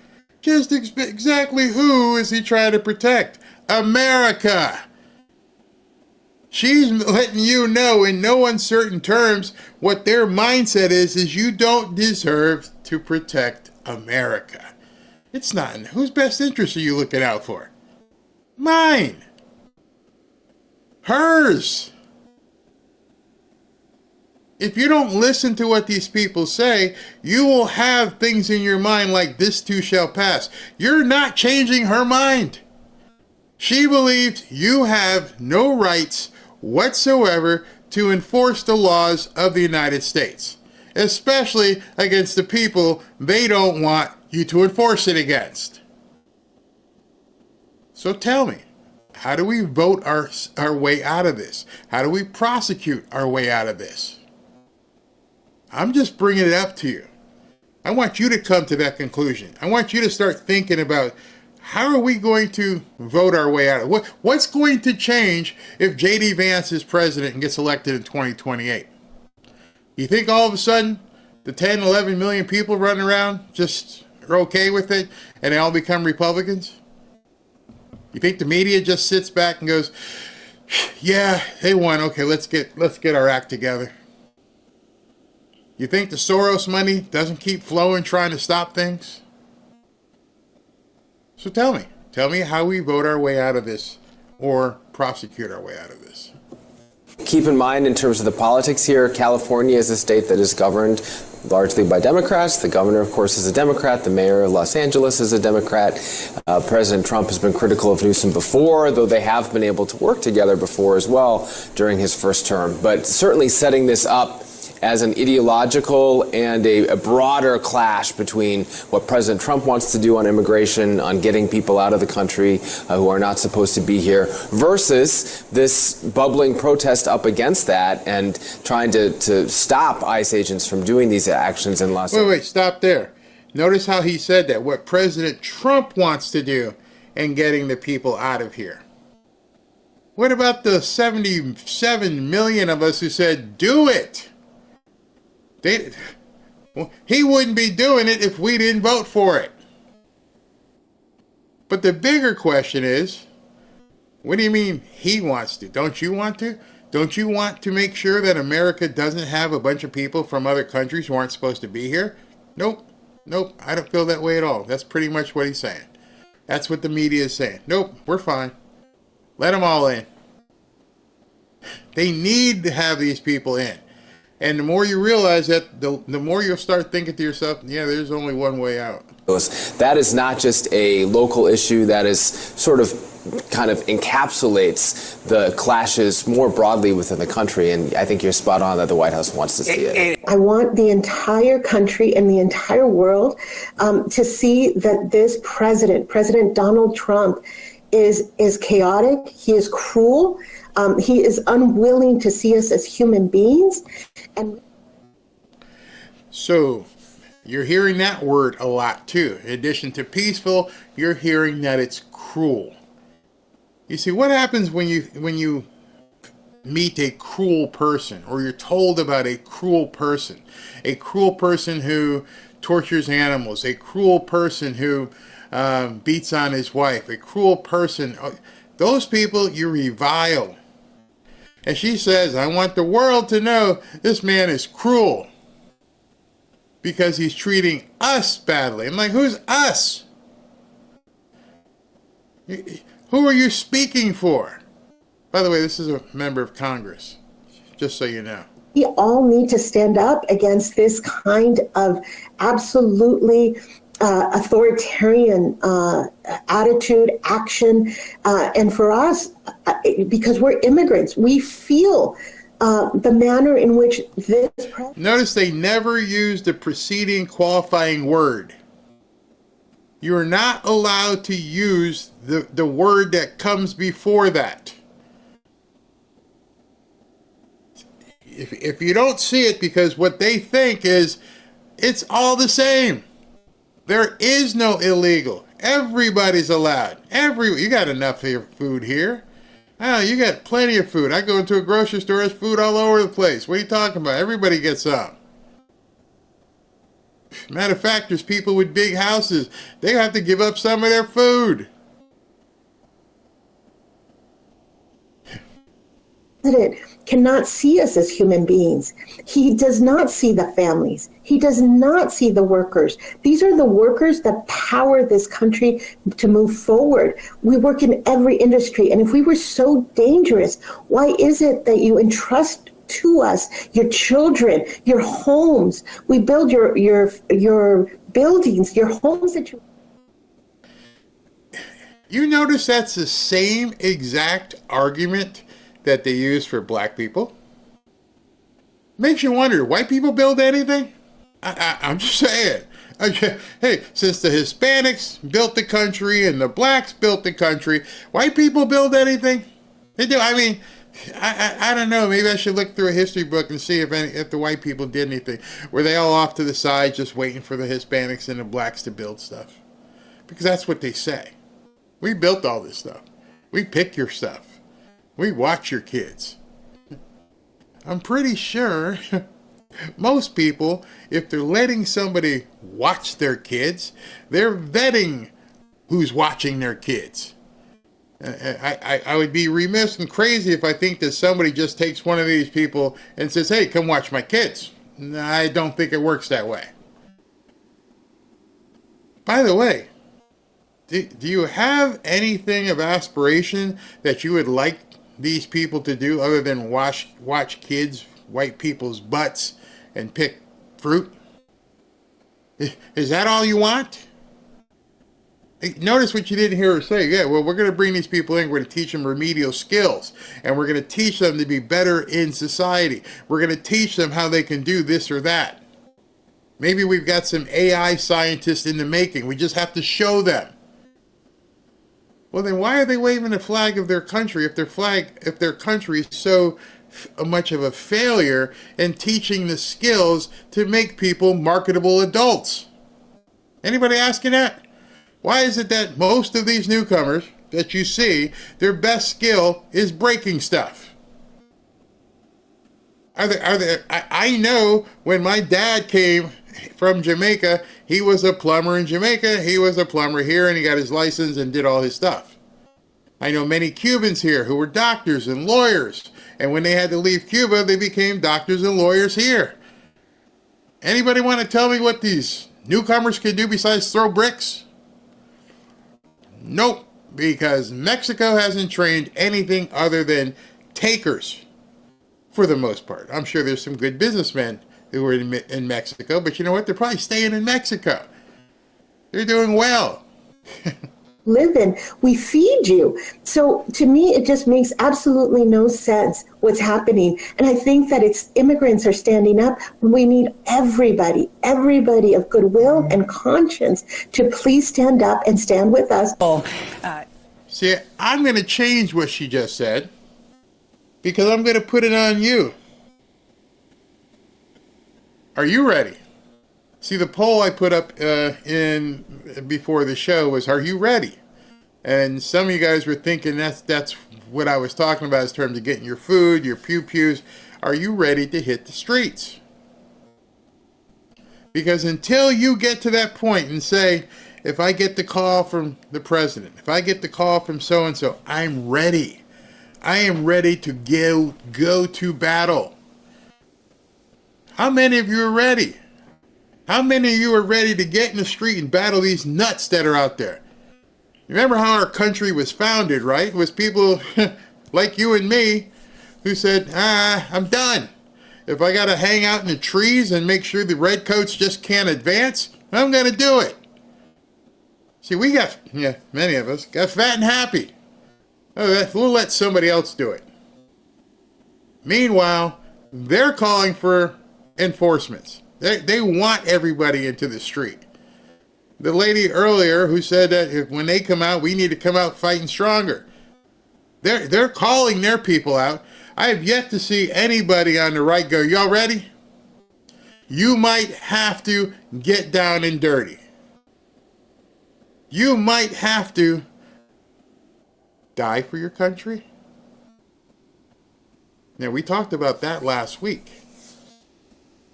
Just exactly who is he trying to protect? America! She's letting you know in no uncertain terms what their mindset is you don't deserve to protect America. It's not in whose best interest are you looking out for? Mine. Hers. If you don't listen to what these people say, you will have things in your mind like this too shall pass. You're not changing her mind. She believes you have no rights whatsoever to enforce the laws of the United States, especially against the people they don't want you to enforce it against. So tell me, how do we vote our way out of this? How do we prosecute our way out of this? I'm just bringing it up to you. I want you to come to that conclusion. I want you to start thinking about how are we going to vote our way out of it? What's going to change if J.D. Vance is president and gets elected in 2028? You think all of a sudden the 10, 11 million people running around just are okay with it and they all become Republicans? You think the media just sits back and goes, yeah, they won. Okay, let's get our act together. You think the Soros money doesn't keep flowing trying to stop things? So tell me how we vote our way out of this or prosecute our way out of this. Keep in mind, in terms of the politics here, California is a state that is governed largely by Democrats. The governor, of course, is a Democrat. The mayor of Los Angeles is a Democrat. President Trump has been critical of Newsom before, though they have been able to work together before as well during his first term. But certainly setting this up as an ideological and a broader clash between what President Trump wants to do on immigration, on getting people out of the country who are not supposed to be here, versus this bubbling protest up against that and trying to stop ICE agents from doing these actions in Los Angeles. Wait, stop there. Notice how he said that, what President Trump wants to do in getting the people out of here. What about the 77 million of us who said, do it? He wouldn't be doing it if we didn't vote for it. But the bigger question is, what do you mean he wants to? Don't you want to? Don't you want to make sure that America doesn't have a bunch of people from other countries who aren't supposed to be here? Nope, I don't feel that way at all. That's pretty much what he's saying. That's what the media is saying. Nope, we're fine. Let them all in. They need to have these people in. And the more you realize that, the more you'll start thinking to yourself, yeah, there's only one way out. That is not just a local issue. That is sort of kind of encapsulates the clashes more broadly within the country. And I think you're spot on that the White House wants to see it. I want the entire country and the entire world to see that this President Donald Trump, is chaotic. He is cruel. He is unwilling to see us as human beings. And so you're hearing that word a lot too. In addition to peaceful, you're hearing that it's cruel. You see, what happens when you meet a cruel person, or you're told about a cruel person who tortures animals, a cruel person who beats on his wife, a cruel person, those people you revile. And she says, I want the world to know this man is cruel because he's treating us badly. I'm like, who's us? Who are you speaking for? By the way, this is a member of Congress, just so you know. We all need to stand up against this kind of absolutely authoritarian attitude, action. And for us, because we're immigrants, we feel the manner in which this president... Notice they never used the preceding qualifying word. You are not allowed to use the word that comes before that. If you don't see it, because what they think is it's all the same. There is no illegal. Everybody's allowed. You got enough food here. Oh, you got plenty of food. I go into a grocery store, there's food all over the place. What are you talking about? Everybody gets some. Matter of fact, there's people with big houses. They have to give up some of their food. President cannot see us as human beings. He does not see the families. He does not see the workers. These are the workers that power this country to move forward. We work in every industry. And if we were so dangerous, why is it that you entrust to us your children, your homes? We build your buildings, your homes that You notice that's the same exact argument that they use for black people? Makes you wonder, white people build anything? I'm just saying. Hey, since the Hispanics built the country and the blacks built the country, white people build anything? They do. I mean, I don't know. Maybe I should look through a history book and see if the white people did anything. Were they all off to the side just waiting for the Hispanics and the blacks to build stuff? Because that's what they say. We built all this stuff. We pick your stuff. We watch your kids. I'm pretty sure most people, if they're letting somebody watch their kids, they're vetting who's watching their kids. I would be remiss and crazy if I think that somebody just takes one of these people and says, hey, come watch my kids. I don't think it works that way. By the way, do you have anything of aspiration that you would like these people to do other than watch kids, white people's butts, and pick fruit? Is that all you want? Notice what you didn't hear her say. Yeah, well, we're going to bring these people in. We're going to teach them remedial skills, and we're going to teach them to be better in society. We're going to teach them how they can do this or that. Maybe we've got some AI scientists in the making. We just have to show them. Well, then why are they waving the flag of their country if their country is so much of a failure in teaching the skills to make people marketable adults? Anybody asking that? Why is it that most of these newcomers that you see, their best skill is breaking stuff? I know when my dad came from Jamaica, he was a plumber in Jamaica, he was a plumber here, and he got his license and did all his stuff. I know many Cubans here who were doctors and lawyers, and when they had to leave Cuba, they became doctors and lawyers here. Anybody want to tell me what these newcomers can do besides throw bricks? Nope, because Mexico hasn't trained anything other than takers for the most part. I'm sure there's some good businessmen who are in Mexico, but you know what? They're probably staying in Mexico. They're doing well. Live in. We feed you. So to me, it just makes absolutely no sense what's happening. And I think that immigrants are standing up. We need everybody of goodwill and conscience to please stand up and stand with us. See, I'm going to change what she just said because I'm going to put it on you. Are you ready? See, the poll I put up before the show was, are you ready? And some of you guys were thinking that's what I was talking about in terms of getting your food, your pew-pews. Are you ready to hit the streets? Because until you get to that point and say, if I get the call from the president, if I get the call from so-and-so, I'm ready. I am ready to go to battle. How many of you are ready? How many of you are ready to get in the street and battle these nuts that are out there? Remember how our country was founded, right? It was people like you and me who said, I'm done. If I got to hang out in the trees and make sure the redcoats just can't advance, I'm going to do it. See, many of us got fat and happy. We'll let somebody else do it. Meanwhile, they're calling for enforcements. They want everybody into the street. the lady earlier who said that when they come out, we need to come out fighting stronger. They're calling their people out. I have yet to see anybody on the right go, y'all ready? You might have to get down and dirty. You might have to die for your country. Now, we talked about that last week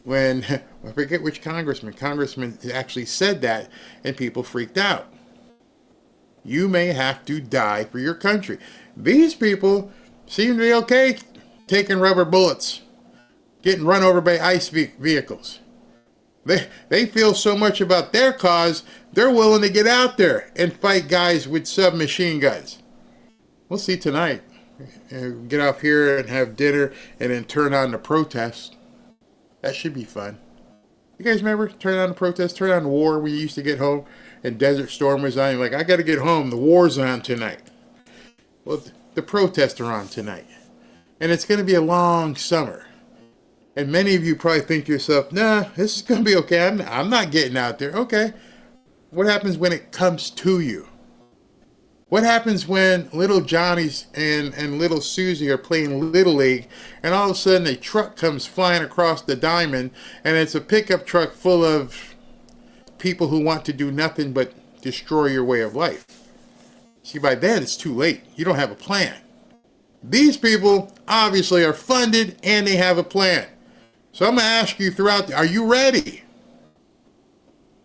when, I forget which congressman actually said that, and people freaked out. You may have to die for your country. These people seem to be okay taking rubber bullets, getting run over by ICE vehicles. They feel so much about their cause, they're willing to get out there and fight guys with submachine guns. We'll see tonight. Get off here and have dinner and then turn on the protest. That should be fun. You guys remember turn on the protest, turn on the war when you used to get home and Desert Storm was on? You're like, I got to get home. The war's on tonight. Well, the protests are on tonight. And it's going to be a long summer. And many of you probably think to yourself, nah, this is going to be okay. I'm not getting out there. Okay. What happens when it comes to you? What happens when little Johnny's and little Susie are playing Little League and all of a sudden a truck comes flying across the diamond and it's a pickup truck full of people who want to do nothing but destroy your way of life? See, by then it's too late. You don't have a plan. These people obviously are funded and they have a plan. So I'm going to ask you throughout, are you ready?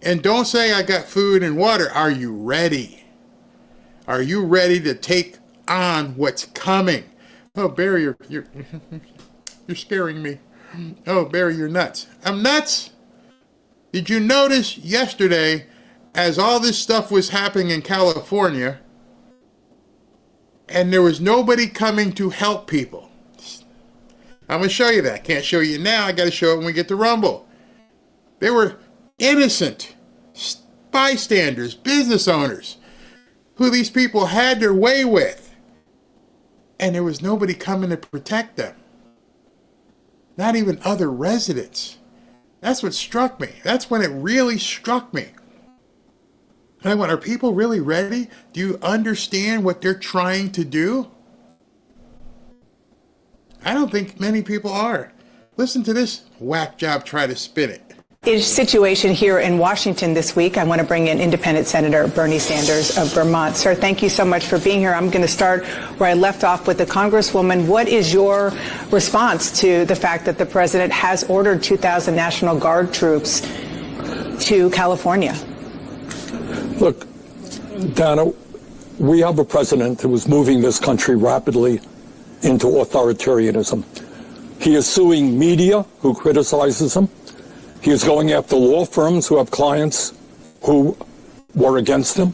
And don't say I got food and water. Are you ready? Are you ready to take on what's coming? Oh, Barry, you're scaring me. Oh, Barry, you're nuts. I'm nuts? Did you notice yesterday, as all this stuff was happening in California, and there was nobody coming to help people? I'm going to show you that. I can't show you now. I got to show it when we get to Rumble. They were innocent bystanders, business owners, who these people had their way with. And there was nobody coming to protect them. Not even other residents. That's what struck me. That's when it really struck me. And I went, are people really ready? Do you understand what they're trying to do? I don't think many people are. Listen to this whack job try to spin it. Situation here in Washington this week. I want to bring in Independent Senator Bernie Sanders of Vermont. Sir, thank you so much for being here. I'm going to start where I left off with the Congresswoman. What is your response to the fact that the president has ordered 2,000 National Guard troops to California? Look, Dana, we have a president who is moving this country rapidly into authoritarianism. He is suing media who criticizes him. He is going after law firms who have clients who were against him.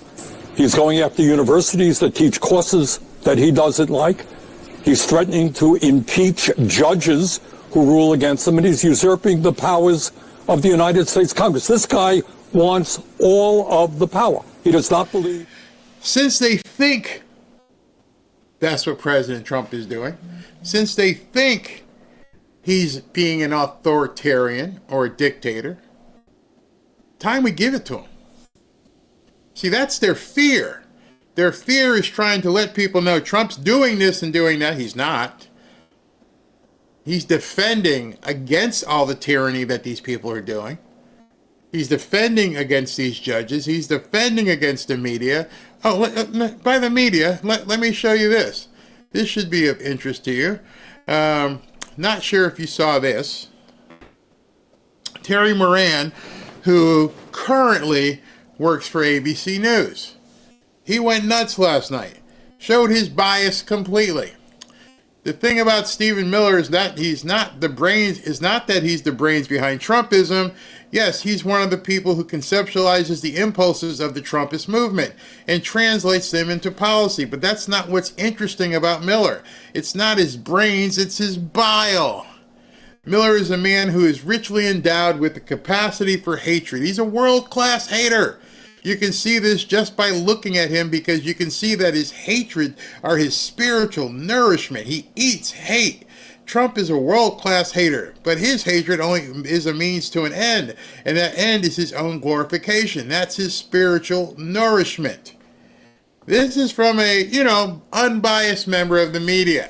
He's going after universities that teach courses that he doesn't like. He's threatening to impeach judges who rule against him, and he's usurping the powers of the United States Congress. This guy wants all of the power. He does not believe. Since they think that's what President Trump is doing, since they think he's being an authoritarian or a dictator, time we give it to him. See, that's their fear. Their fear is trying to let people know Trump's doing this and doing that. He's not. He's defending against all the tyranny that these people are doing. He's defending against these judges. He's defending against the media. Oh, by the media, let me show you this. This should be of interest to you. Not sure if you saw this. Terry Moran, who currently works for ABC News. He went nuts last night. Showed his bias completely. The thing about Stephen Miller is that he's not the brains, is not that he's the brains behind Trumpism. Yes, he's one of the people who conceptualizes the impulses of the Trumpist movement and translates them into policy. But that's not what's interesting about Miller. It's not his brains, it's his bile. Miller is a man who is richly endowed with the capacity for hatred. He's a world-class hater. You can see this just by looking at him, because you can see that his hatred are his spiritual nourishment. He eats hate. Trump is a world-class hater, but his hatred only is a means to an end, and that end is his own glorification. That's his spiritual nourishment. This is from a, unbiased member of the media.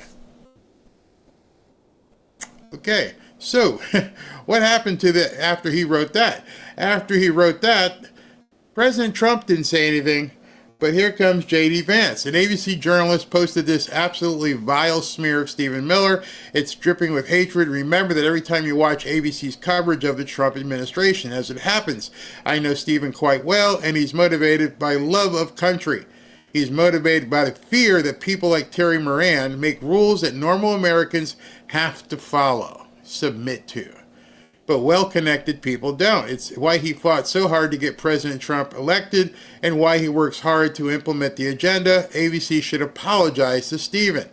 Okay, so what happened to after he wrote that? After he wrote that, President Trump didn't say anything, but here comes J.D. Vance. An ABC journalist posted this absolutely vile smear of Stephen Miller. It's dripping with hatred. Remember that every time you watch ABC's coverage of the Trump administration, as it happens, I know Stephen quite well, and he's motivated by love of country. He's motivated by the fear that people like Terry Moran make rules that normal Americans have to follow, submit to. But well-connected people don't. It's why he fought so hard to get President Trump elected and why he works hard to implement the agenda. ABC should apologize to Stephen.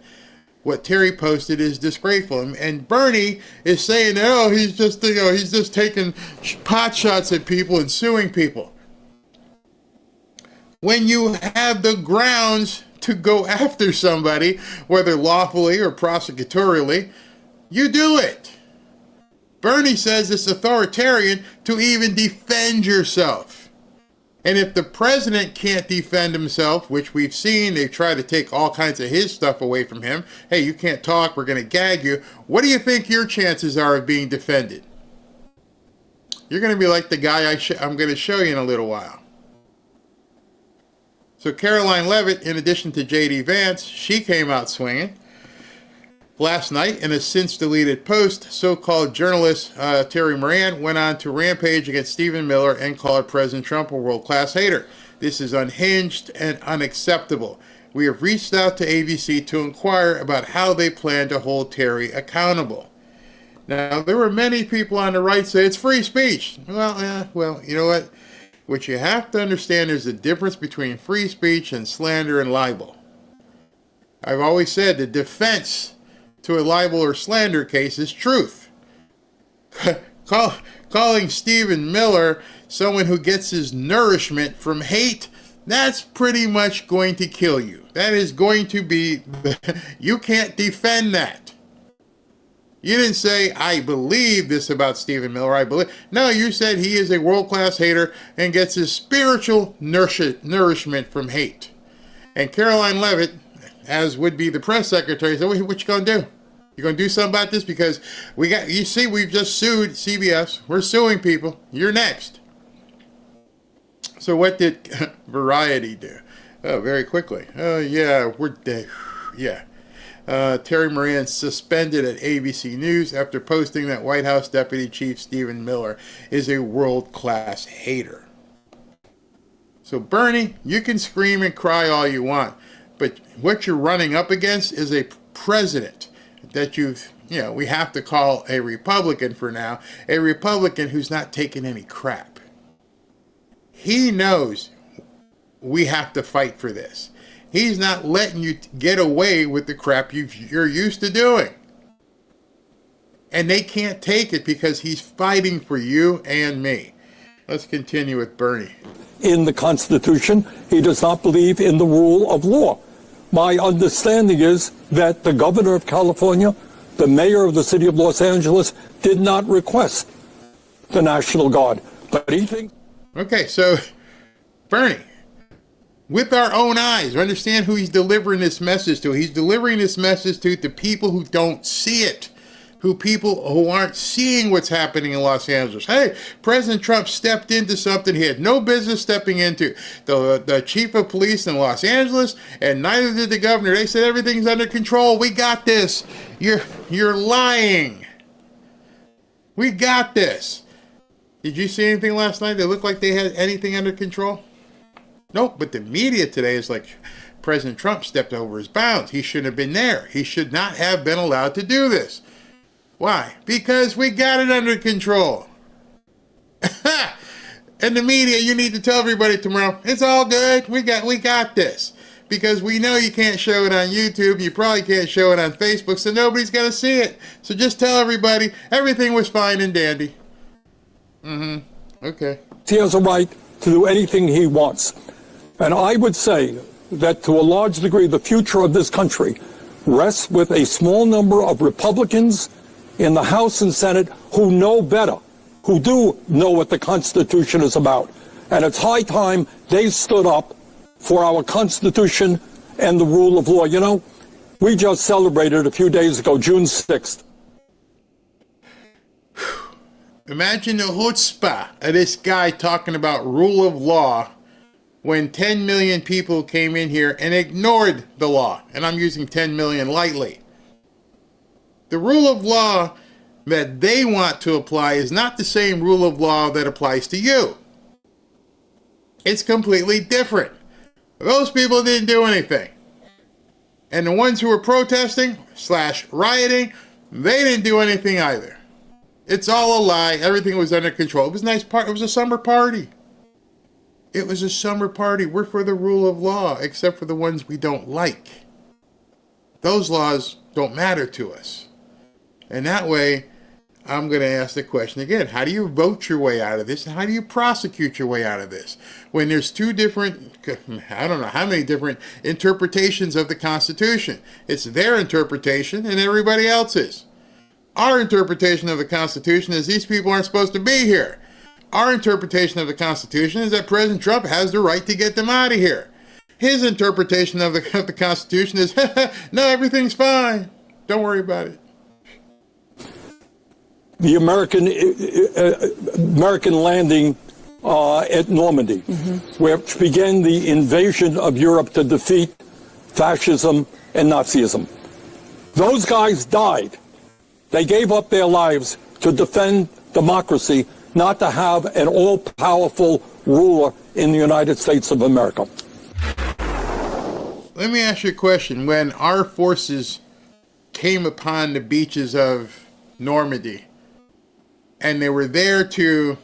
What Terry posted is disgraceful. And Bernie is saying, oh, he's just taking pot shots at people and suing people. When you have the grounds to go after somebody, whether lawfully or prosecutorially, you do it. Bernie says it's authoritarian to even defend yourself. And if the president can't defend himself, which we've seen, they try to take all kinds of his stuff away from him. Hey, you can't talk, we're going to gag you. What do you think your chances are of being defended? You're going to be like the guy I'm going to show you in a little while. So Caroline Leavitt, in addition to J.D. Vance, she came out swinging. Last night, in a since-deleted post, so-called journalist Terry Moran went on to rampage against Stephen Miller and called President Trump a world-class hater. This is unhinged and unacceptable. We have reached out to ABC to inquire about how they plan to hold Terry accountable. Now, there were many people on the right say it's free speech. Well, you know what? What you have to understand is the difference between free speech and slander and libel. I've always said the defense to a libel or slander case is truth. Calling Stephen Miller someone who gets his nourishment from hate, that's pretty much going to kill you. That is going to be, you can't defend that. You didn't say, I believe this about Stephen Miller, No, you said he is a world-class hater and gets his spiritual nourishment from hate. And Caroline Leavitt, as would be the press secretary, said, what you going to do? You going to do something about this? Because we've just sued CBS. We're suing people. You're next. So what did Variety do? Oh, very quickly. Oh, yeah, we're dead. Yeah. Terry Moran suspended at ABC News after posting that White House Deputy Chief Stephen Miller is a world-class hater. So Bernie, you can scream and cry all you want, but what you're running up against is a president that we have to call a Republican for now, a Republican who's not taking any crap. He knows we have to fight for this. He's not letting you get away with the crap you're used to doing. And they can't take it because he's fighting for you and me. Let's continue with Bernie. In the Constitution, he does not believe in the rule of law. My understanding is that the governor of California, the mayor of the city of Los Angeles, did not request the National Guard. But he thinks... Okay, so, Bernie, with our own eyes, understand who he's delivering this message to. He's delivering this message to the people who don't see it. People who aren't seeing what's happening in Los Angeles. Hey, President Trump stepped into something he had no business stepping into. The chief of police in Los Angeles, and neither did the governor. They said everything's under control. We got this. You're lying. We got this. Did you see anything last night that looked like they had anything under control? Nope, but the media today is like, President Trump stepped over his bounds. He shouldn't have been there. He should not have been allowed to do this. Why? Because we got it under control. And the media, you need to tell everybody tomorrow, it's all good. We got this. Because we know you can't show it on YouTube. You probably can't show it on Facebook, so nobody's going to see it. So just tell everybody everything was fine and dandy. Okay. He has a right to do anything he wants. And I would say that to a large degree, the future of this country rests with a small number of Republicans in the House and Senate who know better, who do know what the Constitution is about. And it's high time they stood up for our Constitution and the rule of law. You know, we just celebrated a few days ago, June 6th. Imagine the chutzpah of this guy talking about rule of law when 10 million people came in here and ignored the law. And I'm using 10 million lightly. The rule of law that they want to apply is not the same rule of law that applies to you. It's completely different. Those people didn't do anything. And the ones who were protesting / rioting, they didn't do anything either. It's all a lie. Everything was under control. It was a nice part. It was a summer party. It was a summer party. We're for the rule of law, except for the ones we don't like. Those laws don't matter to us. And that way, I'm going to ask the question again. How do you vote your way out of this? And how do you prosecute your way out of this? When there's two different, I don't know how many different interpretations of the Constitution. It's their interpretation and everybody else's. Our interpretation of the Constitution is these people aren't supposed to be here. Our interpretation of the Constitution is that President Trump has the right to get them out of here. His interpretation of the Constitution is, no, everything's fine. Don't worry about it. The American landing at Normandy, which began the invasion of Europe to defeat fascism and Nazism. Those guys died. They gave up their lives to defend democracy, not to have an all-powerful ruler in the United States of America. Let me ask you a question. When our forces came upon the beaches of Normandy, and they were there to,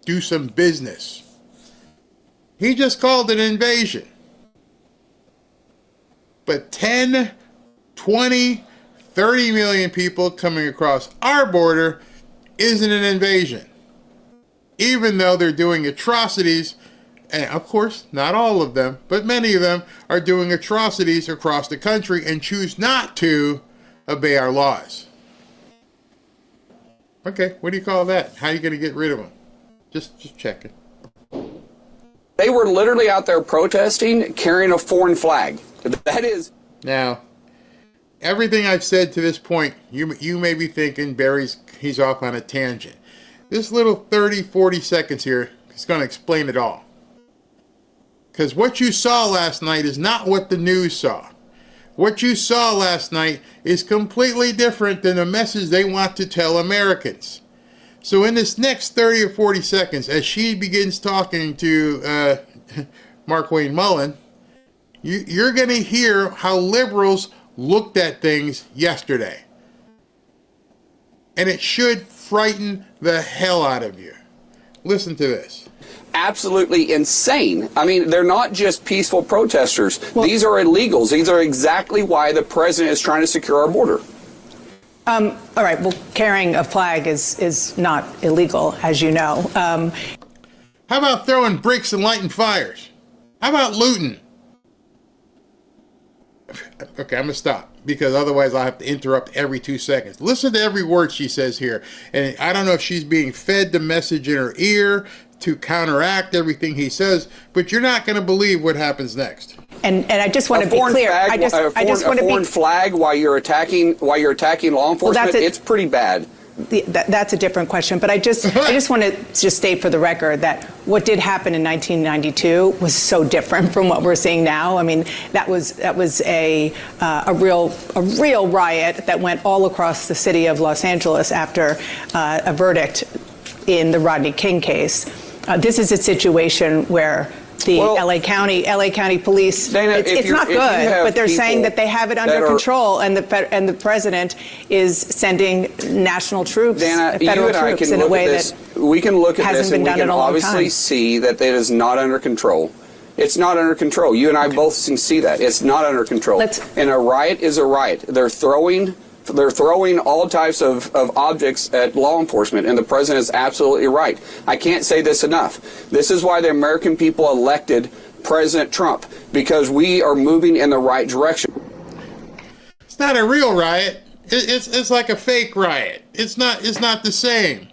do some business, he just called it an invasion. But 10, 20, 30 million people coming across our border isn't an invasion. Even though they're doing atrocities, and of course, not all of them, but many of them are doing atrocities across the country and choose not to obey our laws. Okay, what do you call that? How are you going to get rid of them? Just checking. They were literally out there protesting, carrying a foreign flag. That is... Now, everything I've said to this point, you may be thinking he's off on a tangent. This little 30, 40 seconds here is going to explain it all. Because what you saw last night is not what the news saw. What you saw last night is completely different than the message they want to tell Americans. So in this next 30 or 40 seconds, as she begins talking to Mark Wayne Mullen, you're going to hear how liberals looked at things yesterday. And it should frighten the hell out of you. Listen to this. Absolutely insane. I mean, they're not just peaceful protesters. Well, these are illegals. These are exactly why the president is trying to secure our border. All right. Well, carrying a flag is not illegal, as you know. How about throwing bricks and lighting fires? How about looting? Okay, I'm going to stop, because otherwise I'll have to interrupt every 2 seconds. Listen to every word she says here. And I don't know if she's being fed the message in her ear to counteract everything he says, but you're not going to believe what happens next. And I just want to be clear. A foreign flag while you're attacking law enforcement, it's pretty bad. That's a different question, but I just want to just state for the record that what did happen in 1992 was so different from what we're seeing now. I mean, that was a real riot that went all across the city of Los Angeles after a verdict in the Rodney King case. This is a situation where the LA County Police, Dana, it's not good, but they're saying that they have it under control, and the president is sending national troops, Dana, federal troops, in a way that we can look at this and we can obviously time. see that it is not under control. It's not under control. You and I both can see that. It's not under control. And a riot is a riot. They're throwing all types of objects at law enforcement, and the president is absolutely right. I can't say this enough. This is why the American people elected President Trump, because we are moving in the right direction. not a real riot. It's like a fake riot. It's not the same.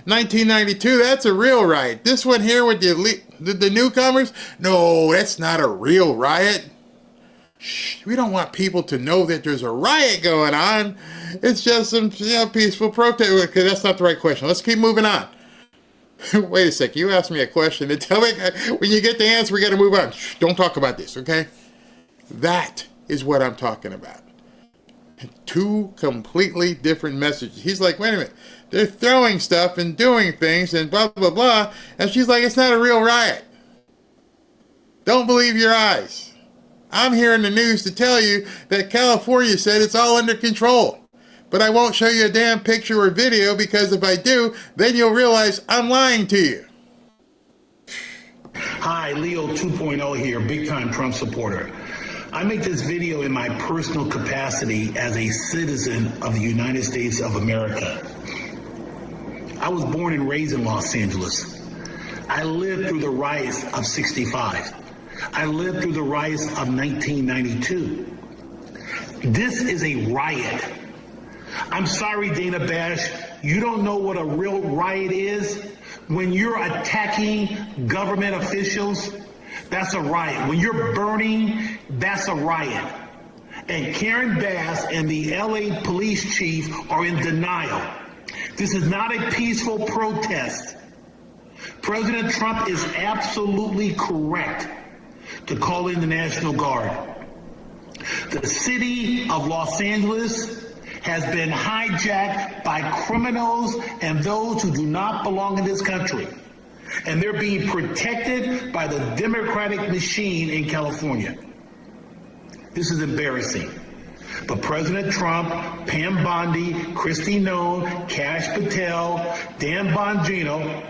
1992, that's a real riot. This one here with the newcomers, no, that's not a real riot. Shh, we don't want people to know that there's a riot going on. It's just some peaceful protest. Okay, that's not the right question. Let's keep moving on. Wait a sec. You asked me a question and tell me when you get the answer, we got to move on. Shh, don't talk about this, okay? That is what I'm talking about. Two completely different messages. He's like, wait a minute. They're throwing stuff and doing things and blah, blah, blah. And she's like, it's not a real riot. Don't believe your eyes. I'm here in the news to tell you that California said it's all under control. But I won't show you a damn picture or video because if I do, then you'll realize I'm lying to you. Hi, Leo 2.0 here, big time Trump supporter. I make this video in my personal capacity as a citizen of the United States of America. I was born and raised in Los Angeles. I lived through the riots of '65. I lived through the riots of 1992. This is a riot. I'm sorry, Dana Bash, you don't know what a real riot is? When you're attacking government officials, that's a riot. When you're burning, that's a riot. And Karen Bass and the LA police chief are in denial. This is not a peaceful protest. President Trump is absolutely correct to call in the National Guard. The city of Los Angeles has been hijacked by criminals and those who do not belong in this country. And they're being protected by the Democratic machine in California. This is embarrassing. But President Trump, Pam Bondi, Kristi Noem, Kash Patel, Dan Bongino,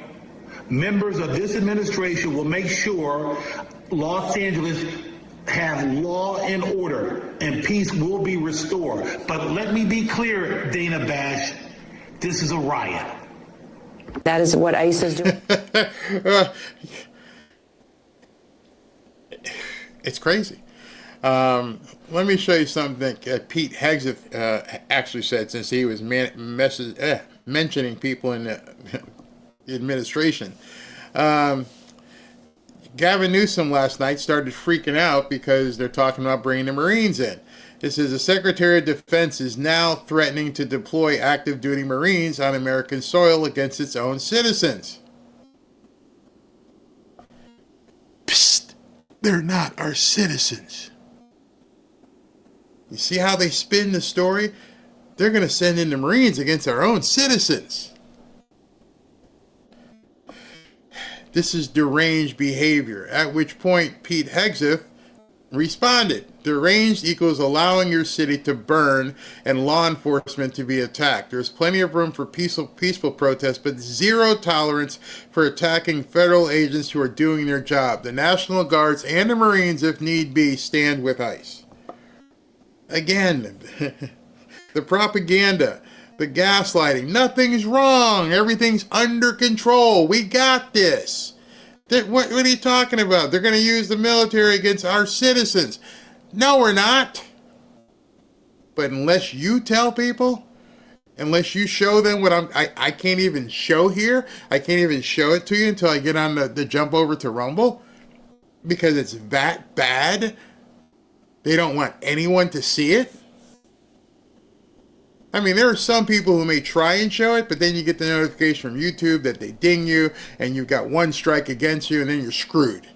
members of this administration will make sure Los Angeles have law and order and peace will be restored. But let me be clear, Dana Bash, this is a riot. That is what ICE is doing. It's crazy. Let me show you something Pete Hegseth actually said, since he was mentioning people in the administration. Gavin Newsom last night started freaking out because they're talking about bringing the Marines in. It says the Secretary of Defense is now threatening to deploy active duty Marines on American soil against its own citizens. Psst, they're not our citizens. You see how they spin the story? They're going to send in the Marines against our own citizens. This is deranged behavior, at which point Pete Hegseth responded. Deranged equals allowing your city to burn and law enforcement to be attacked. There's plenty of room for peaceful protest, but zero tolerance for attacking federal agents who are doing their job. The National Guards and the Marines, if need be, stand with ICE. Again, the propaganda, the gaslighting, nothing's wrong, everything's under control, we got this. What are you talking about? They're going to use the military against our citizens. No, we're not. But unless you tell people, unless you show them what I can't even show here, I can't even show it to you until I get on the jump over to Rumble, because it's that bad. They don't want anyone to see it. I mean, there are some people who may try and show it, but then you get the notification from YouTube that they ding you, and you've got one strike against you, and then you're screwed.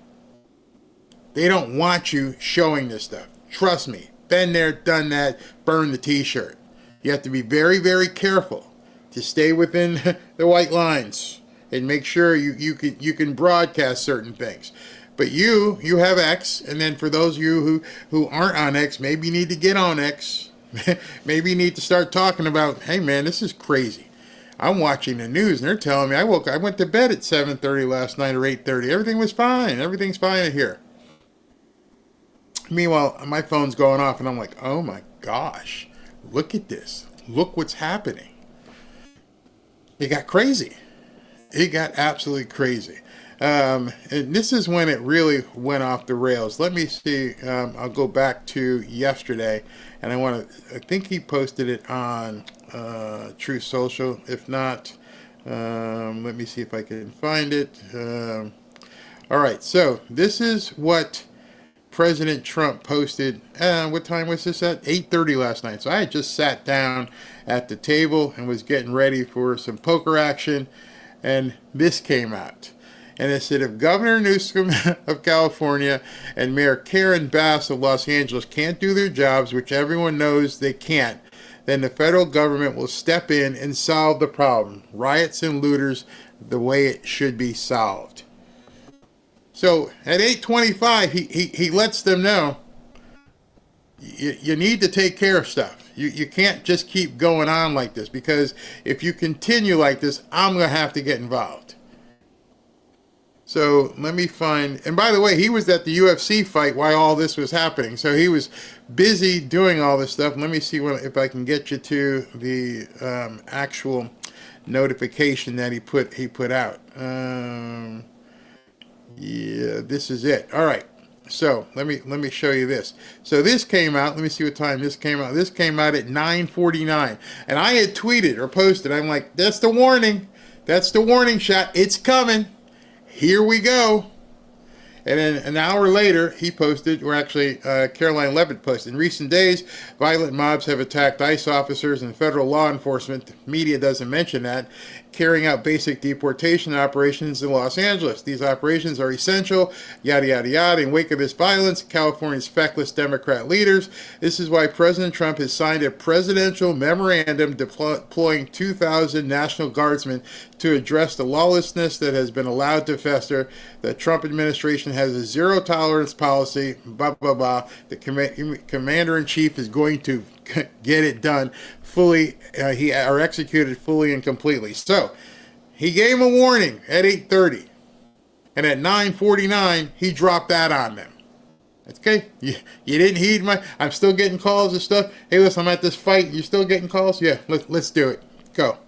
They don't want you showing this stuff. Trust me. Been there, done that, burn the t-shirt. You have to be very, very careful to stay within the white lines and make sure you can broadcast certain things. But you have X, and then for those of you who aren't on X, maybe you need to get on X. Maybe you need to start talking about, hey man, this is crazy. I'm watching the news and they're telling me I went to bed at 7:30 last night or 8:30. Everything was fine. Everything's fine here. Meanwhile, my phone's going off and I'm like, oh my gosh, look at this. Look what's happening. It got crazy. It got absolutely crazy. And this is when it really went off the rails. Let me see. I'll go back to yesterday, and I think he posted it on Truth Social. If not, let me see if I can find it. All right, so this is what President Trump posted. What time was this at? 8:30 last night. So I had just sat down at the table and was getting ready for some poker action, and this came out. And it said, if Governor Newsom of California and Mayor Karen Bass of Los Angeles can't do their jobs, which everyone knows they can't, then the federal government will step in and solve the problem. Riots and looters the way it should be solved. So at 8:25, he lets them know you need to take care of stuff. You can't just keep going on like this, because if you continue like this, I'm going to have to get involved. So let me find, and by the way, he was at the UFC fight while all this was happening. So he was busy doing all this stuff. Let me see if I can get you to the actual notification that he put out. Yeah, this is it. All right. So let me show you this. So this came out. Let me see what time this came out. This came out at 9:49, and I had tweeted or posted. I'm like, that's the warning. That's the warning shot. It's coming. Here we go. And then an hour later, he posted, or actually Caroline Levitt posted, in recent days, violent mobs have attacked ICE officers and federal law enforcement, the media doesn't mention that, carrying out basic deportation operations in Los Angeles. These operations are essential, yada, yada, yada. In wake of this violence, California's feckless Democrat leaders. This is why President Trump has signed a presidential memorandum deploying 2,000 National Guardsmen to address the lawlessness that has been allowed to fester. The Trump administration has a zero-tolerance policy, blah, blah, blah. The commander-in-chief is going to get it done fully, or executed fully and completely. So, he gave a warning at 8:30. And at 9:49, he dropped that on them. Okay? You didn't heed I'm still getting calls and stuff. Hey, listen, I'm at this fight. You still getting calls? Yeah, let's do it. Go.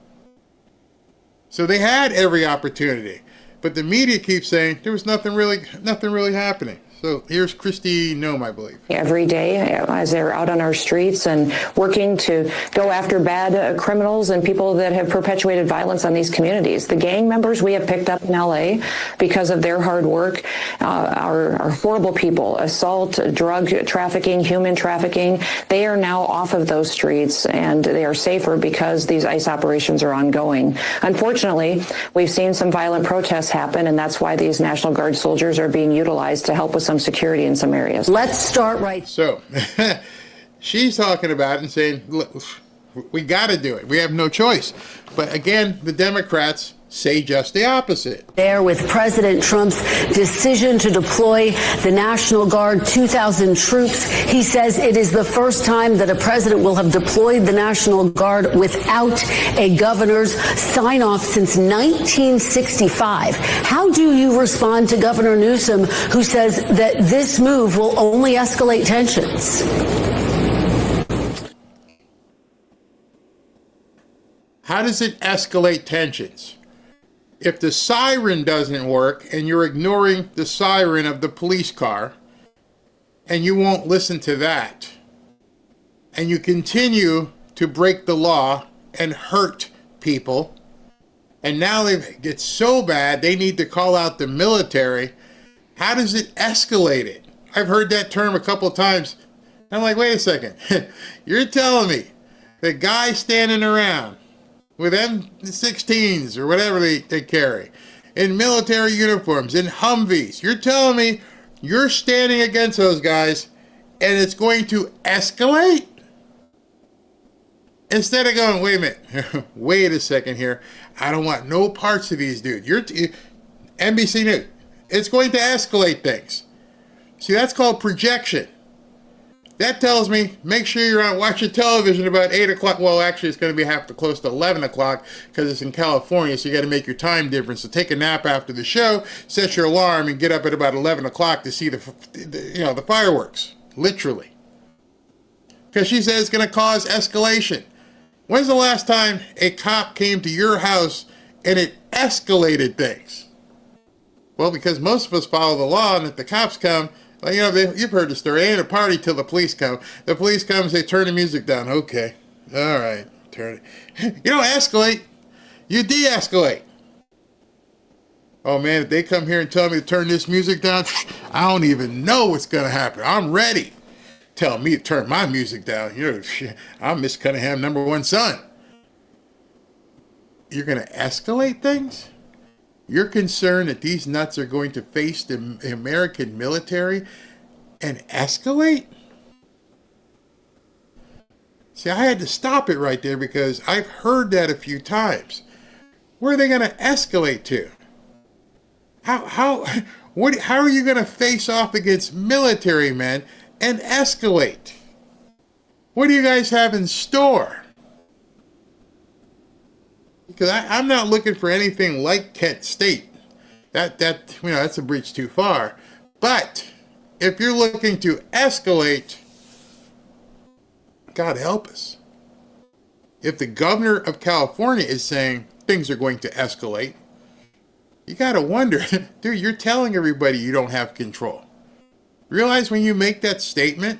So they had every opportunity. But the media keeps saying there was nothing really happening. So here's Christy Nome, I believe. Every day as they're out on our streets and working to go after bad criminals and people that have perpetuated violence on these communities. The gang members we have picked up in LA because of their hard work are horrible people. Assault, drug trafficking, human trafficking. They are now off of those streets and they are safer because these ICE operations are ongoing. Unfortunately, we've seen some violent protests happen, and that's why these National Guard soldiers are being utilized to help with some security in some areas. Let's start right. So she's talking about it and saying, look, we got to do it. We have no choice. But again, the Democrats say just the opposite. There with President Trump's decision to deploy the National Guard, 2,000 troops. He says it is the first time that a president will have deployed the National Guard without a governor's sign-off since 1965. How do you respond to Governor Newsom, who says that this move will only escalate tensions? How does it escalate tensions? If the siren doesn't work and you're ignoring the siren of the police car and you won't listen to that and you continue to break the law and hurt people, and now it's so bad they need to call out the military, how does it escalate it? I've heard that term a couple of times. I'm like, wait a second. You're telling me the guy standing around with M16s or whatever they carry, in military uniforms, in Humvees. You're telling me you're standing against those guys and it's going to escalate? Instead of going, wait a minute, wait a second here. I don't want no parts of these dudes. NBC News. It's going to escalate things. See, that's called projection. That tells me, make sure you're on watching television about 8 o'clock. Well, actually, it's going to be close to 11 o'clock because it's in California, so you got to make your time difference. So take a nap after the show, set your alarm, and get up at about 11 o'clock to see the fireworks, literally. Because she says it's going to cause escalation. When's the last time a cop came to your house and it escalated things? Well, because most of us follow the law, and if the cops come, well, you know, you've heard the story. Ain't a party till the police come. The police come and say, turn the music down. Okay. All right. Turn it. You don't escalate. You de-escalate. Oh, man, if they come here and tell me to turn this music down, I don't even know what's going to happen. I'm ready. Tell me to turn my music down. You know, I'm Miss Cunningham #1 son. You're going to escalate things? You're concerned that these nuts are going to face the American military and escalate? See, I had to stop it right there because I've heard that a few times. Where are they going to escalate to? How are you going to face off against military men and escalate? What do you guys have in store? Because I'm not looking for anything like Kent State. That's a bridge too far. But if you're looking to escalate, God help us. If the governor of California is saying things are going to escalate, you got to wonder, dude, you're telling everybody you don't have control. Realize when you make that statement,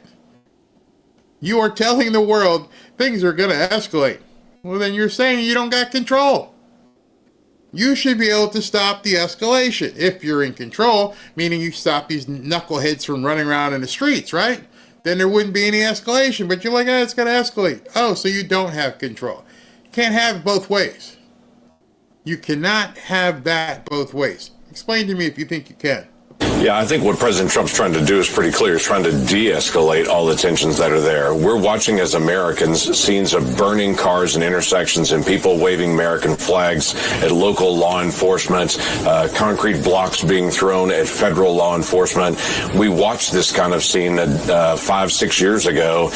you are telling the world things are going to escalate. Well, then you're saying you don't got control. You should be able to stop the escalation if you're in control, meaning you stop these knuckleheads from running around in the streets, right? Then there wouldn't be any escalation, but you're like, oh, it's going to escalate. Oh, so you don't have control. You can't have it both ways. You cannot have that both ways. Explain to me if you think you can. Yeah, I think what President Trump's trying to do is pretty clear. He's trying to de-escalate all the tensions that are there. We're watching as Americans scenes of burning cars in intersections and people waving American flags at local law enforcement, concrete blocks being thrown at federal law enforcement. We watched this kind of scene 5-6 years ago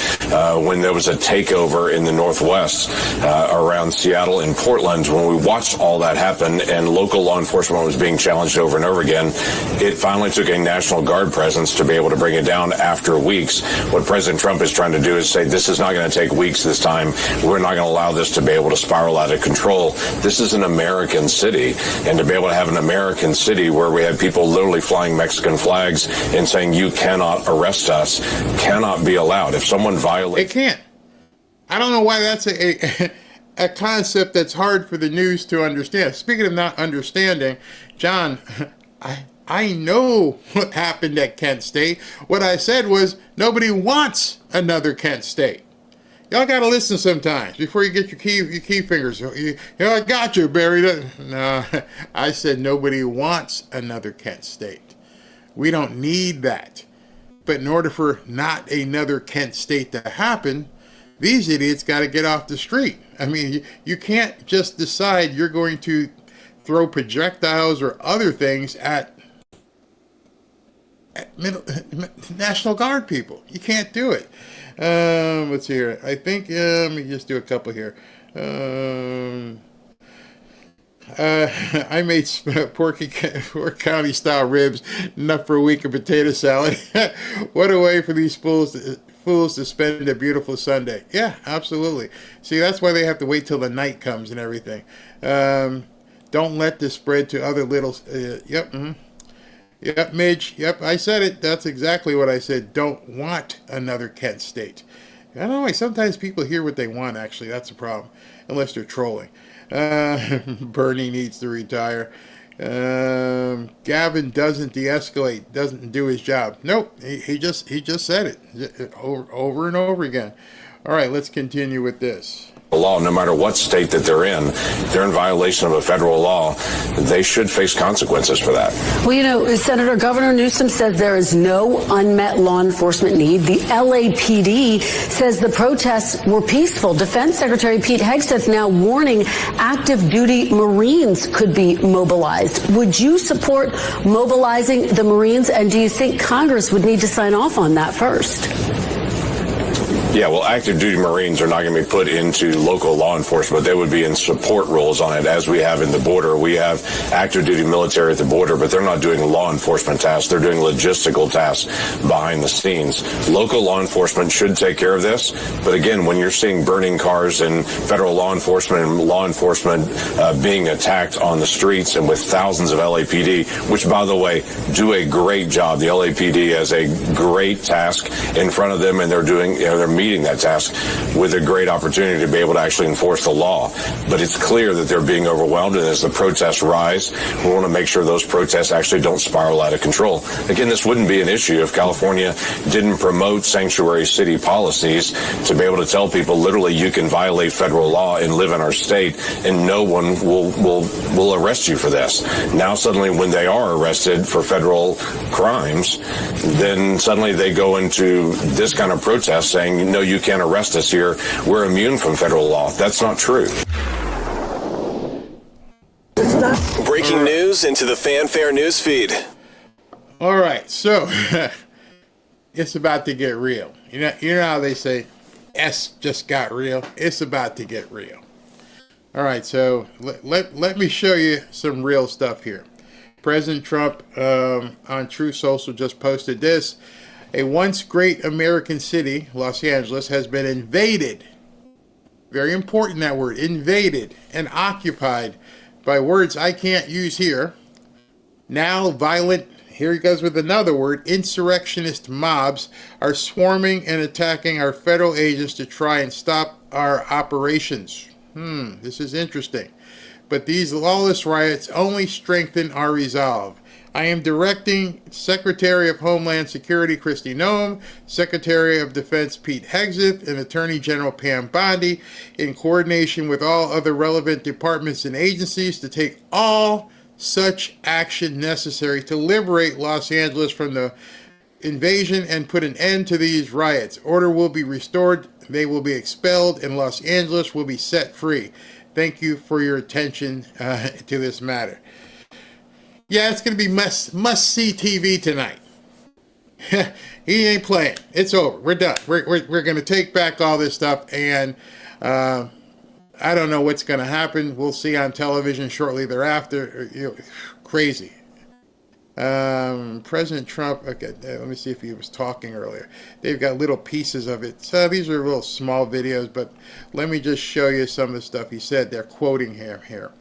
when there was a takeover in the Northwest around Seattle and Portland. When we watched all that happen and local law enforcement was being challenged over and over again, it finally took a National Guard presence to be able to bring it down after weeks. What President Trump is trying to do is say, this is not going to take weeks this time. We're not going to allow this to be able to spiral out of control. This is an American city, and to be able to have an American city where we have people literally flying Mexican flags and saying, you cannot arrest us, cannot be allowed. If someone violates... It can't. I don't know why that's a concept that's hard for the news to understand. Speaking of not understanding, John, I know what happened at Kent State. What I said was nobody wants another Kent State. Y'all got to listen sometimes before you get your key fingers. I got you, Barry. No, I said nobody wants another Kent State. We don't need that. But in order for not another Kent State to happen, these idiots got to get off the street. I mean, you can't just decide you're going to throw projectiles or other things at National Guard people. You can't do it. Let's see here. I think, let me just do a couple here. I made pork county style ribs, enough for a week of potato salad. What a way for these fools to spend a beautiful Sunday. Yeah, absolutely. See, that's why they have to wait till the night comes and everything. Don't let this spread to other little... Yep, Midge. Yep, I said it. That's exactly what I said. Don't want another Kent State. I don't know why sometimes people hear what they want, actually. That's a problem. Unless they're trolling. Bernie needs to retire. Gavin doesn't de-escalate. Doesn't do his job. Nope. He just said it. Over and over again. All right, let's continue with this. Law, no matter what state that they're in violation of a federal law, they should face consequences for that. Well, you know, Senator Governor Newsom says there is no unmet law enforcement need. The LAPD says the protests were peaceful. Defense Secretary Pete Hegseth now warning active duty Marines could be mobilized. Would you support mobilizing the Marines, and do you think Congress would need to sign off on that first? Yeah, well, active duty Marines are not going to be put into local law enforcement. They would be in support roles on it, as we have in the border. We have active duty military at the border, but they're not doing law enforcement tasks. They're doing logistical tasks behind the scenes. Local law enforcement should take care of this. But again, when you're seeing burning cars and federal law enforcement being attacked on the streets and with thousands of LAPD, which, by the way, do a great job. The LAPD has a great task in front of them, and they're meeting that task with a great opportunity to be able to actually enforce the law. But it's clear that they're being overwhelmed, and as the protests rise, we want to make sure those protests actually don't spiral out of control. Again, this wouldn't be an issue if California didn't promote sanctuary city policies to be able to tell people literally you can violate federal law and live in our state and no one will arrest you for this. Now suddenly when they are arrested for federal crimes, then suddenly they go into this kind of protest saying, no, you can't arrest us here. We're immune from federal law. That's not true. Breaking news into the Fanfare news feed. All right, so it's about to get real. You know how they say S just got real? It's about to get real. All right, so let me show you some real stuff here. President Trump on Truth Social just posted this. A once great American city, Los Angeles, has been invaded. Very important, that word, invaded and occupied by words I can't use here. Now violent, here he goes with another word, insurrectionist mobs are swarming and attacking our federal agents to try and stop our operations. This is interesting. But these lawless riots only strengthen our resolve. I am directing Secretary of Homeland Security Kristi Noem, Secretary of Defense Pete Hegseth, and Attorney General Pam Bondi, in coordination with all other relevant departments and agencies, to take all such action necessary to liberate Los Angeles from the invasion and put an end to these riots. Order will be restored, they will be expelled, and Los Angeles will be set free. Thank you for your attention to this matter. Yeah, it's going to be must-see TV tonight. He ain't playing. It's over. We're done. We're going to take back all this stuff, and I don't know what's going to happen. We'll see on television shortly thereafter. Crazy. President Trump, okay, let me see if he was talking earlier. They've got little pieces of it. So these are little small videos, but let me just show you some of the stuff he said. They're quoting him here.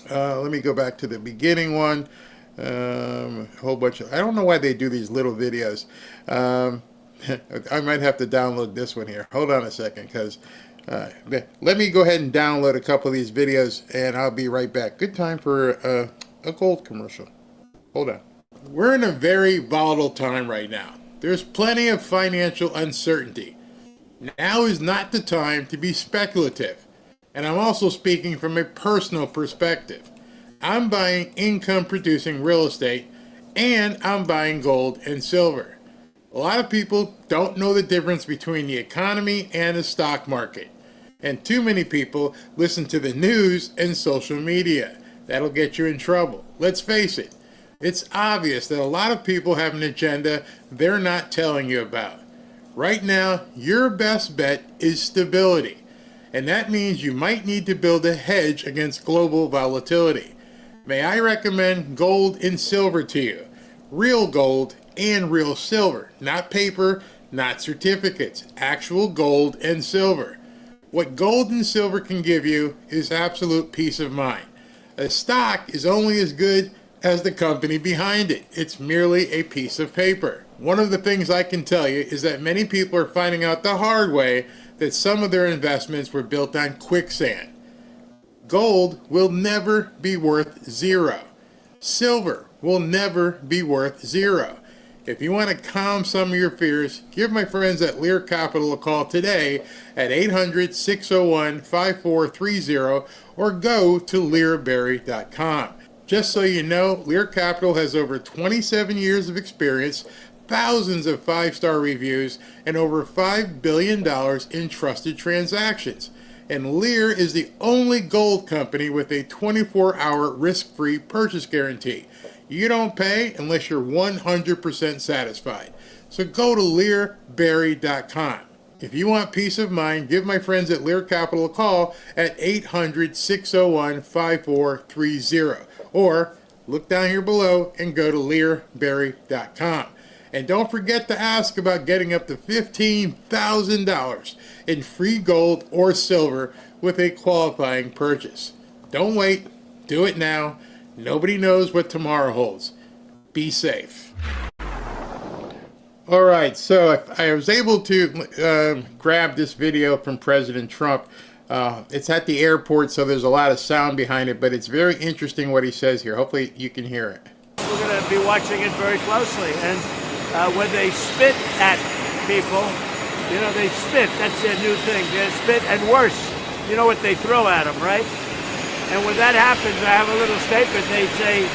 Let me go back to the beginning one. A whole bunch of, I don't know why they do these little videos. I might have to download this one here. Hold on a second, because let me go ahead and download a couple of these videos, and I'll be right back. Good time for a gold commercial. Hold on. We're in a very volatile time right now. There's plenty of financial uncertainty. Now is not the time to be speculative. And I'm also speaking from a personal perspective. I'm buying income-producing real estate, and I'm buying gold and silver. A lot of people don't know the difference between the economy and the stock market. And too many people listen to the news and social media. That'll get you in trouble. Let's face it. It's obvious that a lot of people have an agenda they're not telling you about. Right now, your best bet is stability. And that means you might need to build a hedge against global volatility. May I recommend gold and silver to you? Real gold and real silver. Not paper, not certificates. Actual gold and silver. What gold and silver can give you is absolute peace of mind. A stock is only as good as the company behind it. It's merely a piece of paper. One of the things I can tell you is that many people are finding out the hard way that some of their investments were built on quicksand. Gold will never be worth zero. Silver will never be worth zero. If you want to calm some of your fears, give my friends at Lear Capital a call today at 800-601-5430 or go to learberry.com. Just so you know, Lear Capital has over 27 years of experience, thousands of 5-star reviews, and over $5 billion in trusted transactions. And Lear is the only gold company with a 24-hour risk-free purchase guarantee. You don't pay unless you're 100% satisfied. So go to learberry.com. If you want peace of mind, give my friends at Lear Capital a call at 800-601-5430. Or look down here below and go to learberry.com. And don't forget to ask about getting up to $15,000 in free gold or silver with a qualifying purchase. Don't wait. Do it now. Nobody knows what tomorrow holds. Be safe. All right, so I was able to grab this video from President Trump. It's at the airport, so there's a lot of sound behind it, but it's very interesting what he says here. Hopefully you can hear it. We're going to be watching it very closely. And when they spit at people, you know, they spit. That's their new thing. They spit, and worse, you know what they throw at them, right? And when that happens, I have a little statement. They say,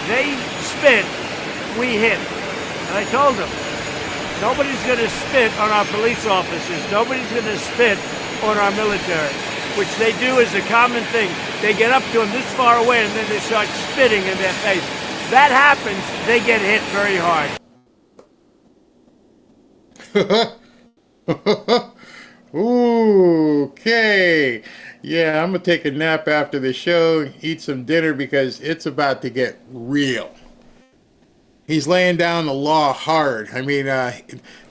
they spit, we hit. And I told them, nobody's going to spit on our police officers. Nobody's going to spit on our military, which they do as a common thing. They get up to them this far away, and then they start spitting in their face. That happens, they get hit very hard. Okay. Yeah, I'm going to take a nap after the show, eat some dinner, because it's about to get real. He's laying down the law hard. I mean,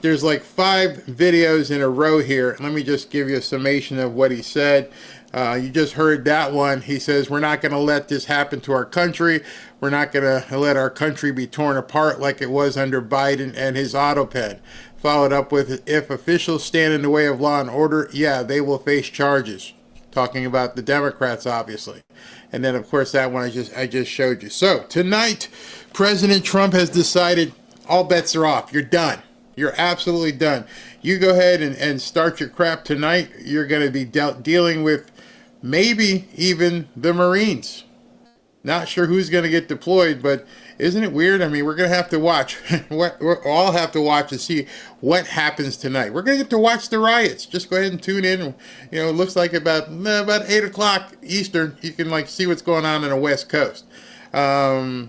there's like 5 videos in a row here. Let me just give you a summation of what he said. You just heard that one. He says, we're not going to let this happen to our country. We're not going to let our country be torn apart like it was under Biden and his auto pen. Followed up with, if officials stand in the way of law and order, yeah, they will face charges. Talking about the Democrats, obviously. And then, of course, that one I just showed you. So, tonight, President Trump has decided all bets are off. You're done. You're absolutely done. You go ahead and start your crap tonight. You're going to be dealing with maybe even the Marines. Not sure who's going to get deployed, but isn't it weird? I mean, we're going to have to watch. We'll all have to watch to see what happens tonight. We're going to get to watch the riots. Just go ahead and tune in. You know, it looks like about 8 o'clock Eastern, you can like see what's going on the West Coast. Now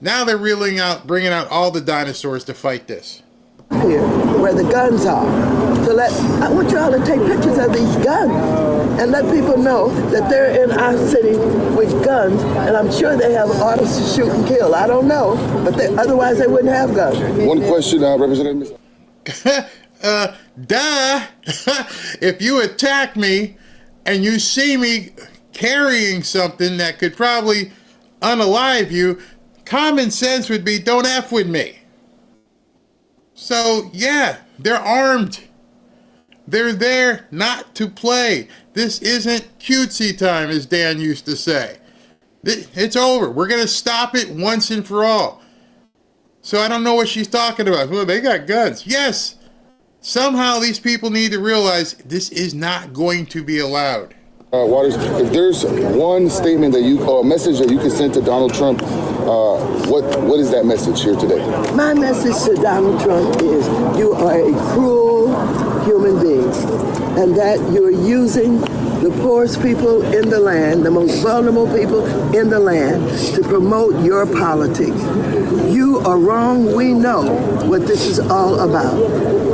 they're bringing out all the dinosaurs to fight this. Here, where the guns are. So I want you all to take pictures of these guns and let people know that they're in our city with guns, and I'm sure they have orders to shoot and kill. I don't know, but otherwise they wouldn't have guns. One question, Representative. Duh! If you attack me and you see me carrying something that could probably unalive you, common sense would be don't F with me. So, yeah, they're armed. They're there not to play. This isn't cutesy time, as Dan used to say. It's over. We're going to stop it once and for all. So I don't know what she's talking about. Well, they got guns. Yes. Somehow these people need to realize this is not going to be allowed. Waters, if there's one statement that a message that you can send to Donald Trump, what is that message here today? My message to Donald Trump is you are a cruel human being, and that you're using the poorest people in the land, the most vulnerable people in the land, to promote your politics. You are wrong. We know what this is all about.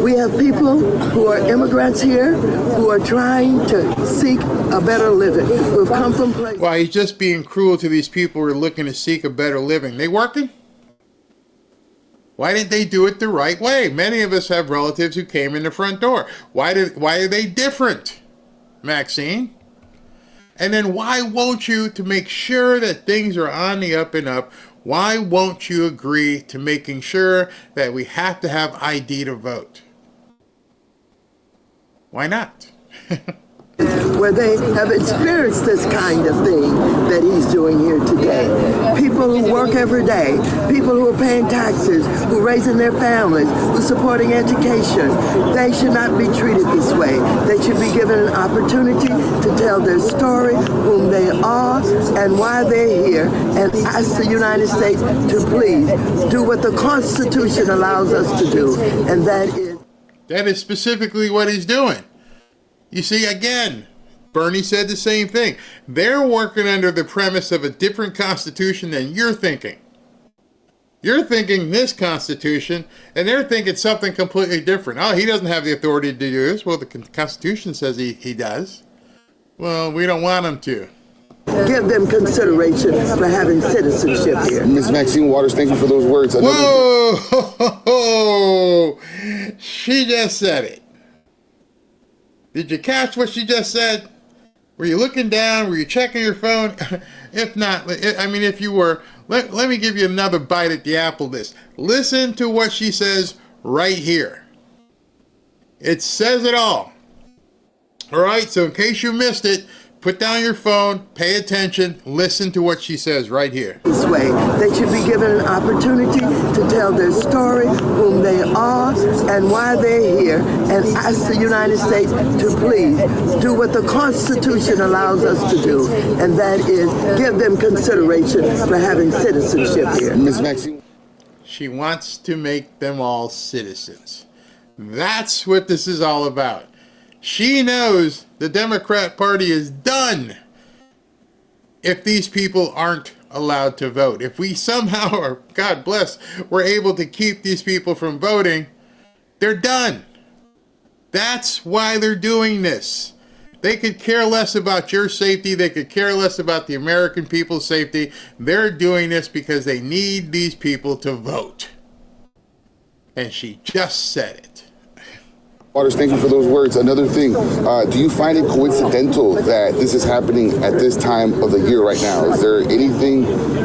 We have people who are immigrants here who are trying to seek a better living, who have come from places. Well, he's just being cruel to these people who are looking to seek a better living. They working? Why didn't they do it the right way? Many of us have relatives who came in the front door. Why are they different, Maxine? And then why won't you, to make sure that things are on the up and up, why won't you agree to making sure that we have to have ID to vote? Why not? Where they have experienced this kind of thing that he's doing here today. People who work every day, people who are paying taxes, who are raising their families, who are supporting education. They should not be treated this way. They should be given an opportunity to tell their story, whom they are, and why they're here, and ask the United States to please do what the Constitution allows us to do, and that is specifically what he's doing. You see, again, Bernie said the same thing. They're working under the premise of a different constitution than you're thinking. You're thinking this Constitution, and they're thinking something completely different. Oh, he doesn't have the authority to do this. Well, the Constitution says he does. Well, we don't want him to. Give them consideration for having citizenship here. Ms. Maxine Waters, thank you for those words. Whoa! She just said it. Did you catch what she just said? Were you looking down? Were you checking your phone? If not, if you were, let me give you another bite at the apple this. Listen to what she says right here. It says it all. All right, so in case you missed it, put down your phone, pay attention, listen to what she says right here. This way, they should be given an opportunity to tell their story, whom they are, and why they're here, and ask the United States to please do what the Constitution allows us to do, and that is give them consideration for having citizenship here. Ms. Maxine. She wants to make them all citizens. That's what this is all about. She knows the Democrat Party is done if these people aren't allowed to vote. If we somehow, or God bless, we're able to keep these people from voting, they're done. That's why they're doing this. They could care less about your safety. They could care less about the American people's safety. They're doing this because they need these people to vote. And she just said it. Waters, thank you for those words. Another thing, do you find it coincidental that this is happening at this time of the year right now? Is there anything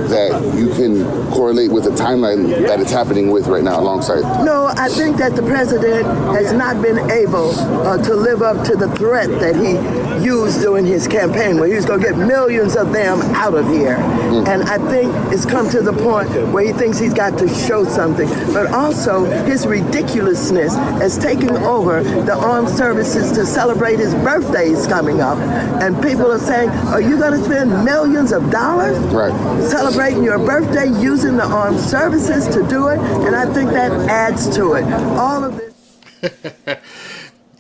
that you can correlate with the timeline that it's happening with right now alongside? No, I think that the president has not been able to live up to the threat that he used during his campaign, where he was going to get millions of them out of here. And I think it's come to the point where he thinks he's got to show something. But also, his ridiculousness has taken over the armed services to celebrate his birthdays coming up. And people are saying, are you going to spend millions of dollars celebrating your birthday using the armed services to do it? And I think that adds to it. All of this.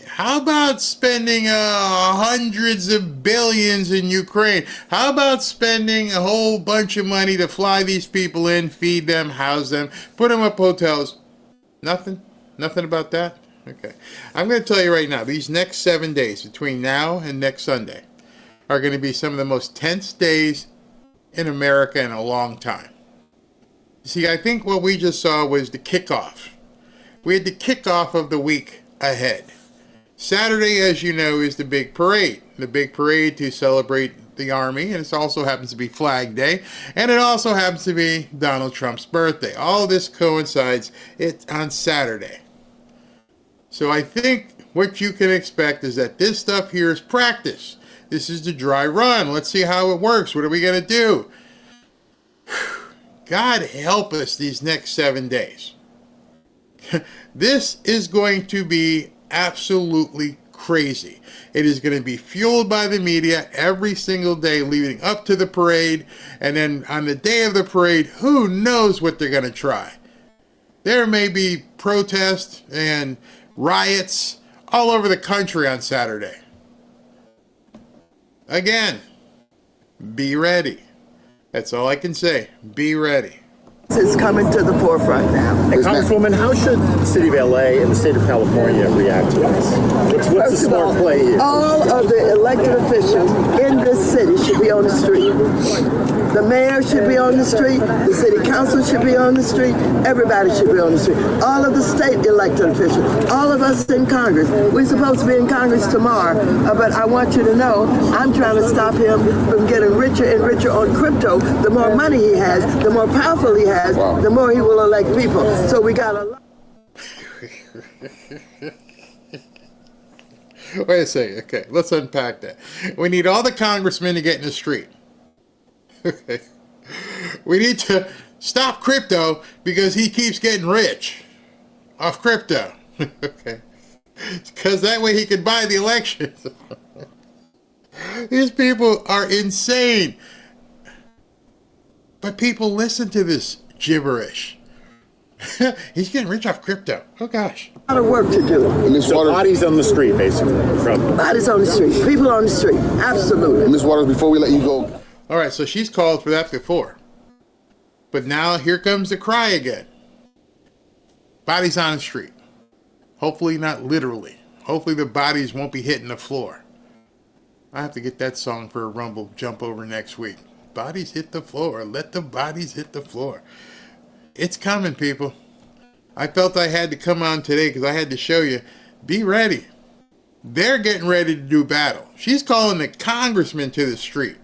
How about spending hundreds of billions in Ukraine? How about spending a whole bunch of money to fly these people in, feed them, house them, put them up hotels? Nothing? Nothing about that? Okay. I'm going to tell you right now, these next 7 days, between now and next Sunday, are going to be some of the most tense days in America in a long time. See, I think what we just saw was the kickoff. We had the kickoff of the week ahead. Saturday, as you know, is the big parade. The big parade to celebrate the Army, and it also happens to be Flag Day, and it also happens to be Donald Trump's birthday. All this coincides on Saturday. So I think what you can expect is that this stuff here is practice. This is the dry run. Let's see how it works. What are we going to do? God help us these next 7 days. This is going to be absolutely crazy. It is going to be fueled by the media every single day leading up to the parade. And then on the day of the parade, who knows what they're going to try. There may be protests and riots all over the country on Saturday. Again, be ready. That's all I can say. Be ready. Is coming to the forefront now. And Congresswoman, how should the city of LA and the state of California react to this? What's the smart play here? All of the elected officials in this city should be on the street. The mayor should be on the street. The city council should be on the street. Everybody should be on the street. All of the state elected officials. All of us in Congress. We're supposed to be in Congress tomorrow, but I want you to know I'm trying to stop him from getting richer and richer on crypto. The more money he has, the more powerful he has, the more he will elect people. So we got a lot. Wait a second. Okay, let's unpack that. We need all the congressmen to get in the street. Okay. We need to stop crypto because he keeps getting rich off crypto. Okay. Because that way he can buy the elections. These people are insane. But people listen to this gibberish. He's getting rich off crypto. Oh, gosh. A lot of work to do. So bodies on the street, basically. Bodies on the street. People on the street. Absolutely. Ms. Waters, before we let you go. All right, so she's called for that before. But now here comes the cry again. Bodies on the street. Hopefully not literally. Hopefully the bodies won't be hitting the floor. I have to get that song for a Rumble jump over next week. Bodies hit the floor. Let the bodies hit the floor. It's coming, people. I felt I had to come on today because I had to show you. Be ready. They're getting ready to do battle. She's calling the congressman to the street.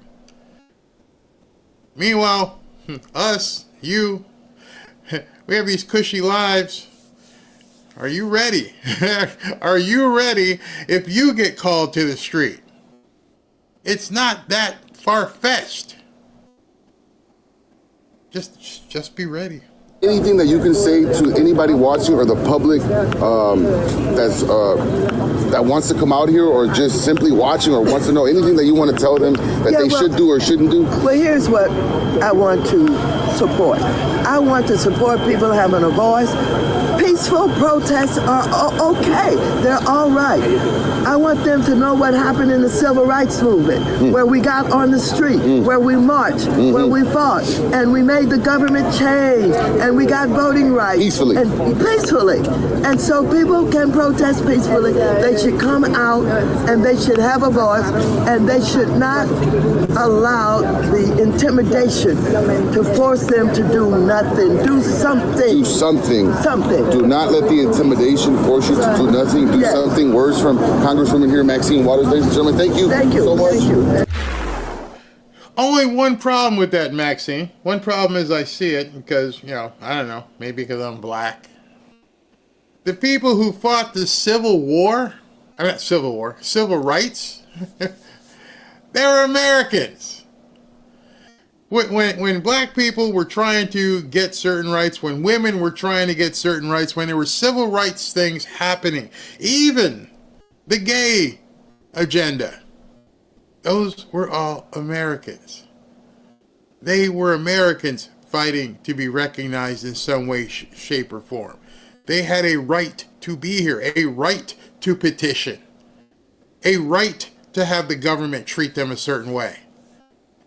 Meanwhile, us, you, we have these cushy lives. Are you ready? Are you ready if you get called to the street? It's not that far-fetched. Just be ready. Anything that you can say to anybody watching or the public that wants to come out here or just simply watching or wants to know anything that you want to tell them that they should do or shouldn't do? Well, here's what I want to support. I want to support people having a voice. Peaceful protests are okay. They're all right. I want them to know what happened in the civil rights movement, where we got on the street, where we marched, where we fought, and we made the government change, and we got voting rights. Peacefully. And so people can protest peacefully. They should come out, and they should have a voice, and they should not allow the intimidation to force them to do nothing. Do something. Do something. Something. Do not let the intimidation force you to do nothing. Do something. Words from Congresswoman here, Maxine Waters. Ladies and gentlemen, thank you so much. Thank you. Only one problem with that, Maxine. One problem is I see it because, I don't know, maybe because I'm black. The people who fought the Civil rights, they're Americans. When black people were trying to get certain rights, when women were trying to get certain rights, when there were civil rights things happening, even the gay agenda, those were all Americans. They were Americans fighting to be recognized in some way, shape, or form. They had a right to be here, a right to petition, a right to have the government treat them a certain way.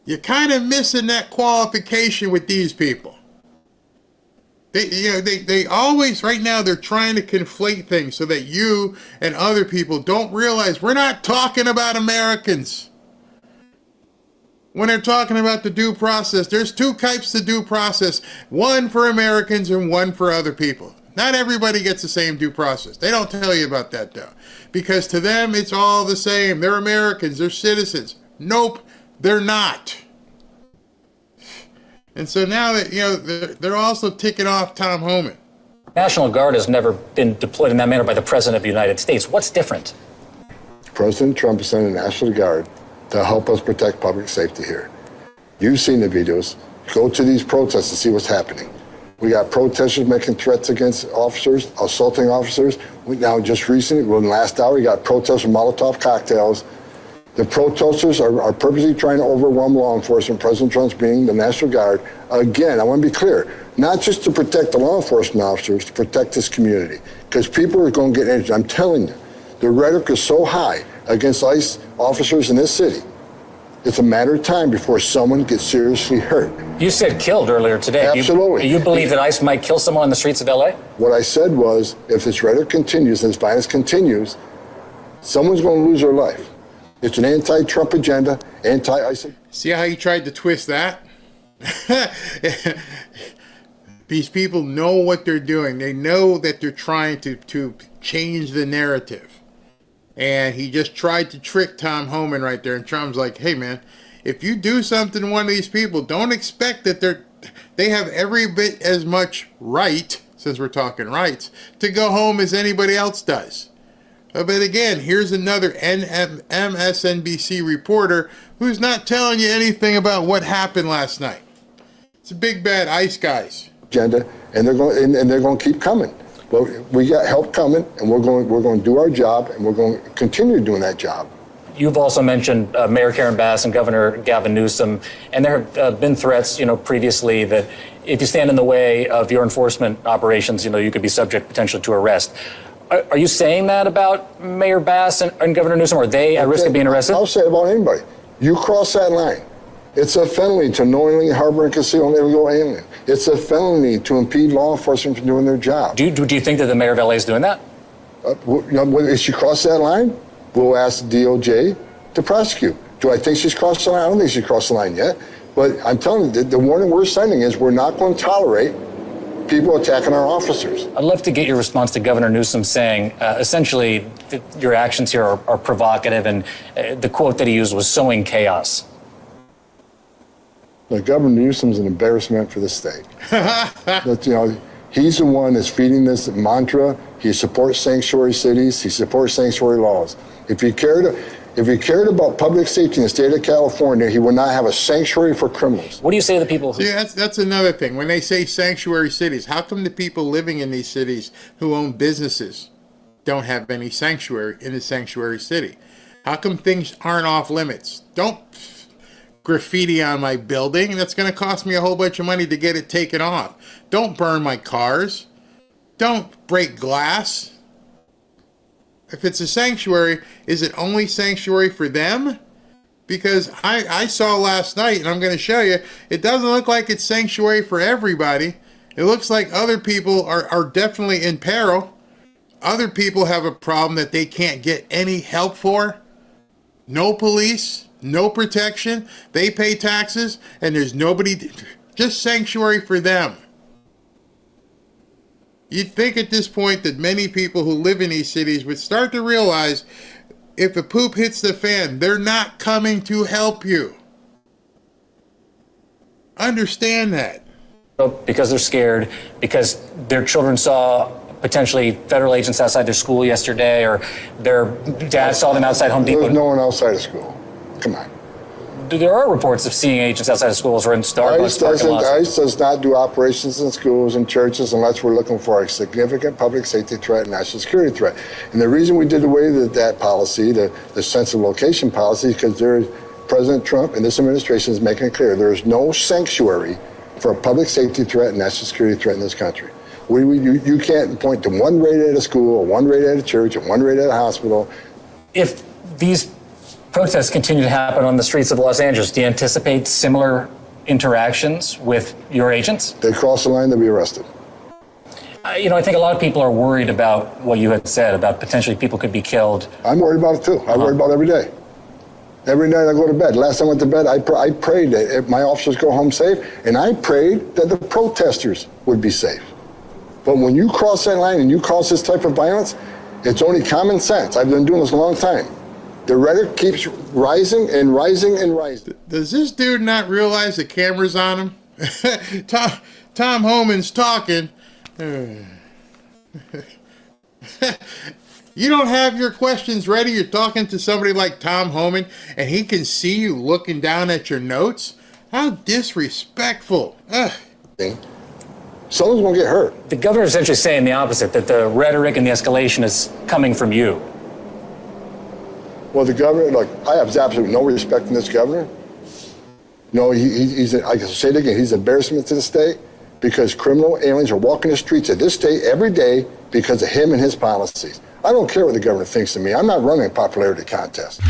You're kind of missing that qualification with these people. They always, right now, they're trying to conflate things so that you and other people don't realize we're not talking about Americans. When they're talking about the due process, there's two types of due process, one for Americans and one for other people. Not everybody gets the same due process. They don't tell you about that, though, because to them, it's all the same. They're Americans. They're citizens. Nope. They're not. And so now that they're also ticking off Tom Homan. National Guard has never been deployed in that manner by the President of the United States. What's different? President Trump is sending the National Guard to help us protect public safety here. You've seen the videos. Go to these protests and see what's happening. We got protesters making threats against officers, assaulting officers. Now, just recently, in the last hour, we got protesters with Molotov cocktails. The protesters are purposely trying to overwhelm law enforcement, President Trump's being the National Guard. Again, I want to be clear, not just to protect the law enforcement officers, to protect this community, because people are going to get injured. I'm telling you, the rhetoric is so high against ICE officers in this city. It's a matter of time before someone gets seriously hurt. You said killed earlier today. Absolutely. You believe that ICE might kill someone on the streets of LA? What I said was, if this rhetoric continues, and this violence continues, someone's going to lose their life. It's an anti-Trump agenda, anti-ICE. See how you tried to twist that? These people know what they're doing. They know that they're trying to change the narrative. And he just tried to trick Tom Homan right there. And Trump's like, hey, man, if you do something to one of these people, don't expect that they have every bit as much right, since we're talking rights, to go home as anybody else does. But again, here's another MSNBC reporter who's not telling you anything about what happened last night. It's a big bad ICE guys. Agenda, and they're going to keep coming. But we got help coming, and we're going to do our job, and we're going to continue doing that job. You've also mentioned Mayor Karen Bass and Governor Gavin Newsom, and there have been threats, previously that if you stand in the way of your enforcement operations, you could be subject potentially to arrest. Are you saying that about Mayor Bass and Governor Newsom? Are they at risk of being arrested? I'll say it about anybody. You cross that line, It's a felony to knowingly harbor and conceal an illegal alien. It's a felony to impede law enforcement from doing their job. Do you think that the mayor of LA is doing that? If she crossed that line, we'll ask the DOJ to prosecute. Do I think she's crossed the line? I don't think she's crossed the line yet. But I'm telling you, the warning we're sending is we're not going to tolerate people attacking our officers. I'd love to get your response to Governor Newsom saying, essentially, your actions here are provocative, and the quote that he used was sowing chaos. Look, Governor Newsom's an embarrassment for the state. But, he's the one that's feeding this mantra. He supports sanctuary cities. He supports sanctuary laws. If he cared about public safety in the state of California, he would not have a sanctuary for criminals. What do you say to the people who... See, that's another thing. When they say sanctuary cities, how come the people living in these cities who own businesses don't have any sanctuary in the sanctuary city? How come things aren't off limits? Don't graffiti on my building. That's going to cost me a whole bunch of money to get it taken off. Don't burn my cars. Don't break glass. If it's a sanctuary, is it only sanctuary for them? Because I saw last night, and I'm going to show you, it doesn't look like it's sanctuary for everybody. It looks like other people are definitely in peril. Other people have a problem that they can't get any help for. No police, no protection. They pay taxes, and there's nobody, just sanctuary for them. You'd think at this point that many people who live in these cities would start to realize if a poop hits the fan, they're not coming to help you. Understand that. Because they're scared, because their children saw potentially federal agents outside their school yesterday, or their dad saw them outside Home Depot. There's no one outside of school. Come on. There are reports of seeing agents outside of schools or in Starbucks parking lots. ICE does not do operations in schools and churches unless we're looking for a significant public safety threat and national security threat. And the reason we did away with that policy, the sensitive location policy, is because President Trump and this administration is making it clear there is no sanctuary for a public safety threat and national security threat in this country. You can't point to one raid at a school, one raid at a church, and one raid at a hospital. If these protests continue to happen on the streets of Los Angeles, do you anticipate similar interactions with your agents? They cross the line, they'll be arrested. I think a lot of people are worried about what you had said, about potentially people could be killed. I'm worried about it too. I worry about it every day. Every night I go to bed. Last time I went to bed, I prayed that my officers go home safe, and I prayed that the protesters would be safe. But when you cross that line and you cause this type of violence, it's only common sense. I've been doing this a long time. The rhetoric keeps rising and rising and rising. Does this dude not realize the camera's on him? Tom Homan's talking. You don't have your questions ready. You're talking to somebody like Tom Homan, and he can see you looking down at your notes. How disrespectful. Someone's going to get hurt. The governor's essentially saying the opposite, that the rhetoric and the escalation is coming from you. Well, the governor, look, I have absolutely no respect in this governor. No, he's I can say it again, he's an embarrassment to the state because criminal aliens are walking the streets of this state every day because of him and his policies. I don't care what the governor thinks of me. I'm not running a popularity contest.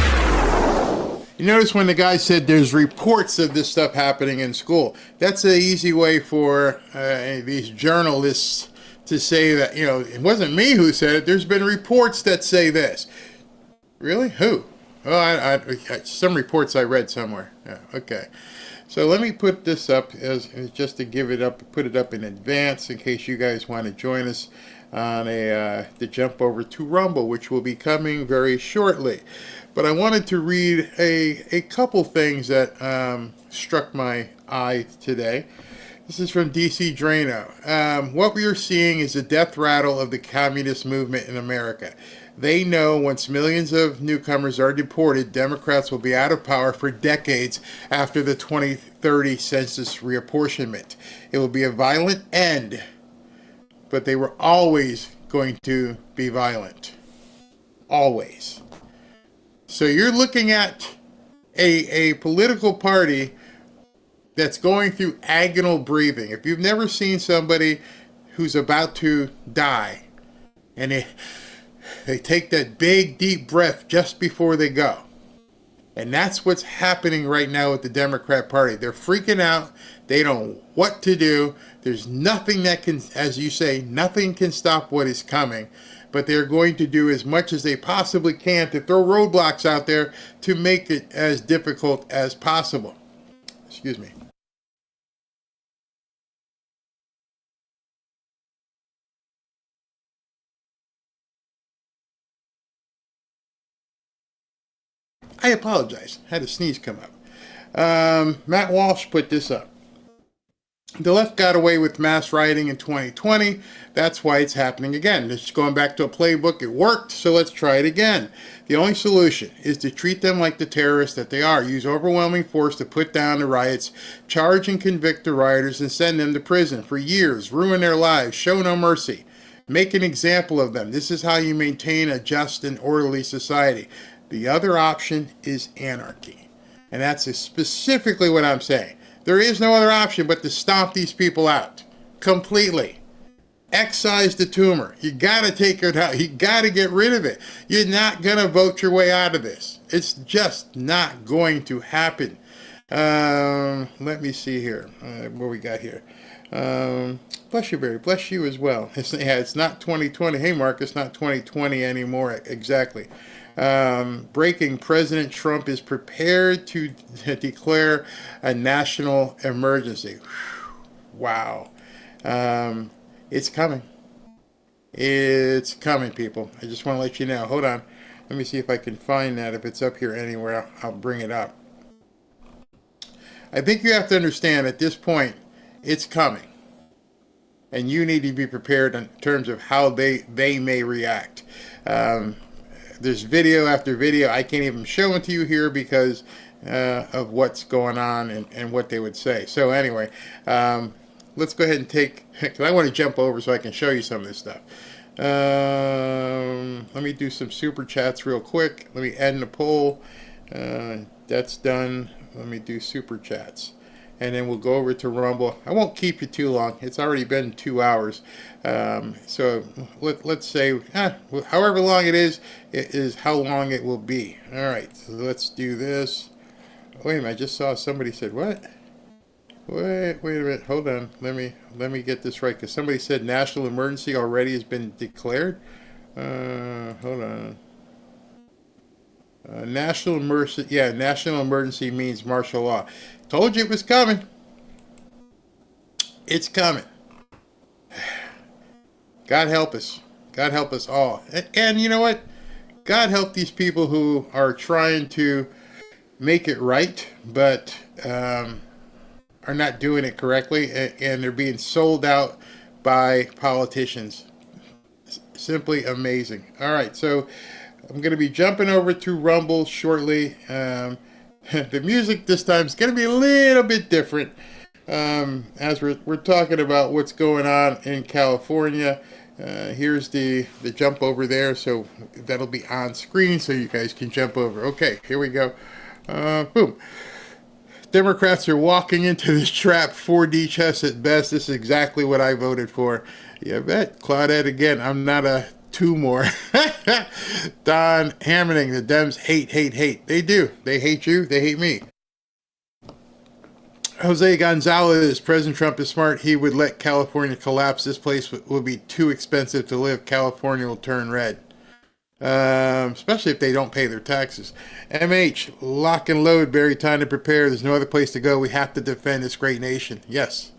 You notice when the guy said there's reports of this stuff happening in school. That's an easy way for these journalists to say that, it wasn't me who said it. There's been reports that say this. Really? Who? Oh, some reports I read somewhere. Yeah, okay. So let me put this up as just to put it up in advance in case you guys want to join us on to jump over to Rumble, which will be coming very shortly. But I wanted to read a couple things that struck my eye today. This is from DC Drano. What we are seeing is a death rattle of the communist movement in America. They know once millions of newcomers are deported, Democrats will be out of power for decades after the 2030 census reapportionment. It will be a violent end, but they were always going to be violent. Always. So you're looking at a political party that's going through agonal breathing. If you've never seen somebody who's about to die, and they take that big, deep breath just before they go. And that's what's happening right now with the Democrat Party. They're freaking out. They don't know what to do. There's nothing that can, as you say, nothing can stop what is coming. But they're going to do as much as they possibly can to throw roadblocks out there to make it as difficult as possible. Excuse me. I apologize. Had a sneeze come up. Matt Walsh put this up. The left got away with mass rioting in 2020. That's why it's happening again. It's going back to a playbook. It worked, so let's try it again. The only solution is to treat them like the terrorists that they are. Use overwhelming force to put down the riots, charge and convict the rioters, and send them to prison for years. Ruin their lives. Show no mercy. Make an example of them. This is how you maintain a just and orderly society. The other option is anarchy. And that's specifically what I'm saying. There is no other option but to stomp these people out completely. Excise the tumor. You got to take it out. You got to get rid of it. You're not going to vote your way out of this. It's just not going to happen. Let me see here. What we got here? Bless you, Barry. Bless you as well. It's not 2020. Hey, Mark, it's not 2020 anymore. Exactly. Breaking, President Trump is prepared to declare a national emergency. Wow. It's coming. It's coming, people. I just want to let you know. Hold on. Let me see if I can find that. If it's up here anywhere, I'll bring it up. I think you have to understand at this point, it's coming. And you need to be prepared in terms of how they may react. There's video after video. I can't even show it to you here because of what's going on and what they would say. So anyway, let's go ahead and take, because I want to jump over so I can show you some of this stuff. Let me do some super chats real quick. Let me end the poll. That's done. Let me do super chats. And then we'll go over to Rumble. I won't keep you too long. It's already been 2 hours. So let's say, however long it is how long it will be. All right, so let's do this. Wait a minute, I just saw somebody said, what? Wait a minute, hold on. Let me get this right, because somebody said national emergency already has been declared. Hold on. National emergency, yeah, national emergency means martial law. Told you it was coming. It's coming. God help us. God help us all. And you know what? God help these people who are trying to make it right, but are not doing it correctly, and they're being sold out by politicians. Simply amazing. All right, so I'm going to be jumping over to Rumble shortly. The music this time is going to be a little bit different as we're talking about what's going on in California. Here's the jump over there, so that'll be on screen so you guys can jump over. Okay, here we go. Boom. Democrats are walking into this trap. 4D chess at best. This is exactly what I voted for. Yeah, bet. Claudette again. I'm not a two more. Don Hammering, the Dems hate. They do. They hate you. They hate me. Jose Gonzalez, President Trump is smart. He would let California collapse. This place will be too expensive to live. California will turn red. Especially if they don't pay their taxes. MH, lock and load, Barry, time to prepare. There's no other place to go. We have to defend this great nation. Yes.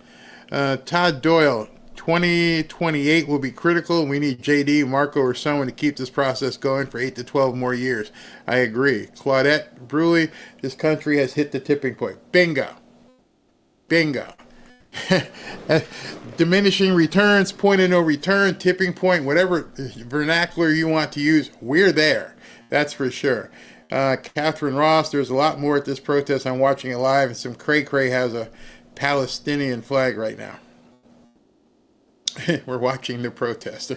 Todd Doyle, 2028 will be critical. We need JD, Marco, or someone to keep this process going for 8 to 12 more years. I agree. Claudette Bruley, this country has hit the tipping point. Bingo. Diminishing returns, point of no return, tipping point, whatever vernacular you want to use, we're there. That's for sure. Catherine Ross, there's a lot more at this protest. I'm watching it live, and some cray-cray has a Palestinian flag right now. We're watching the protest.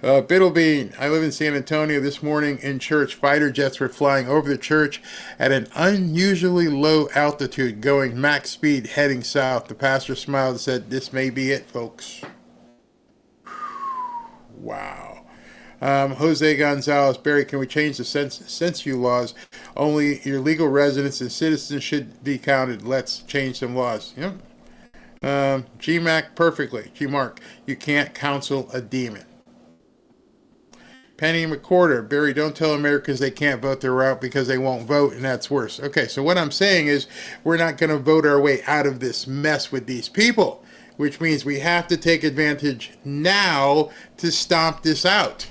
Biddlebean, I live in San Antonio. This morning in church, fighter jets were flying over the church at an unusually low altitude, going max speed, heading south. The pastor smiled and said, "This may be it, folks." Wow. Jose Gonzalez, Barry, can we change the census laws? Only your legal residents and citizens should be counted. Let's change some laws. Yep. GMAC, perfectly. G-Mark, you can't counsel a demon. Penny McCorder, Barry, don't tell Americans they can't vote their way out because they won't vote, and that's worse. Okay, so what I'm saying is we're not going to vote our way out of this mess with these people, which means we have to take advantage now to stomp this out.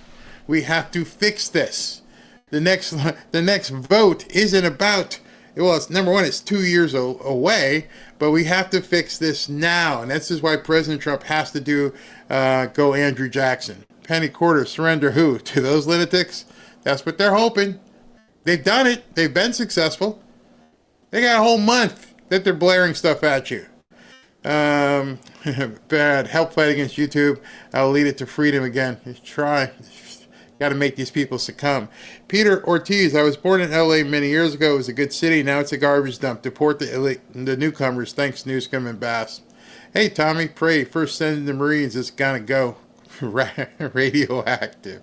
We have to fix this. The next vote isn't about, well, it's, number one, it's 2 years away, but we have to fix this now, and this is why President Trump has to go Andrew Jackson. Penny Quarter, surrender who? To those lunatics? That's what they're hoping. They've done it. They've been successful. They got a whole month that they're blaring stuff at you. Bad. Help fight against YouTube. I'll lead it to freedom again. Try. Got to make these people succumb. Peter Ortiz, I was born in LA many years ago. It was a good city. Now it's a garbage dump. Deport the newcomers. Thanks, Newscomb and Bass. Hey, Tommy, pray. First send the Marines. It's gonna go. Radioactive.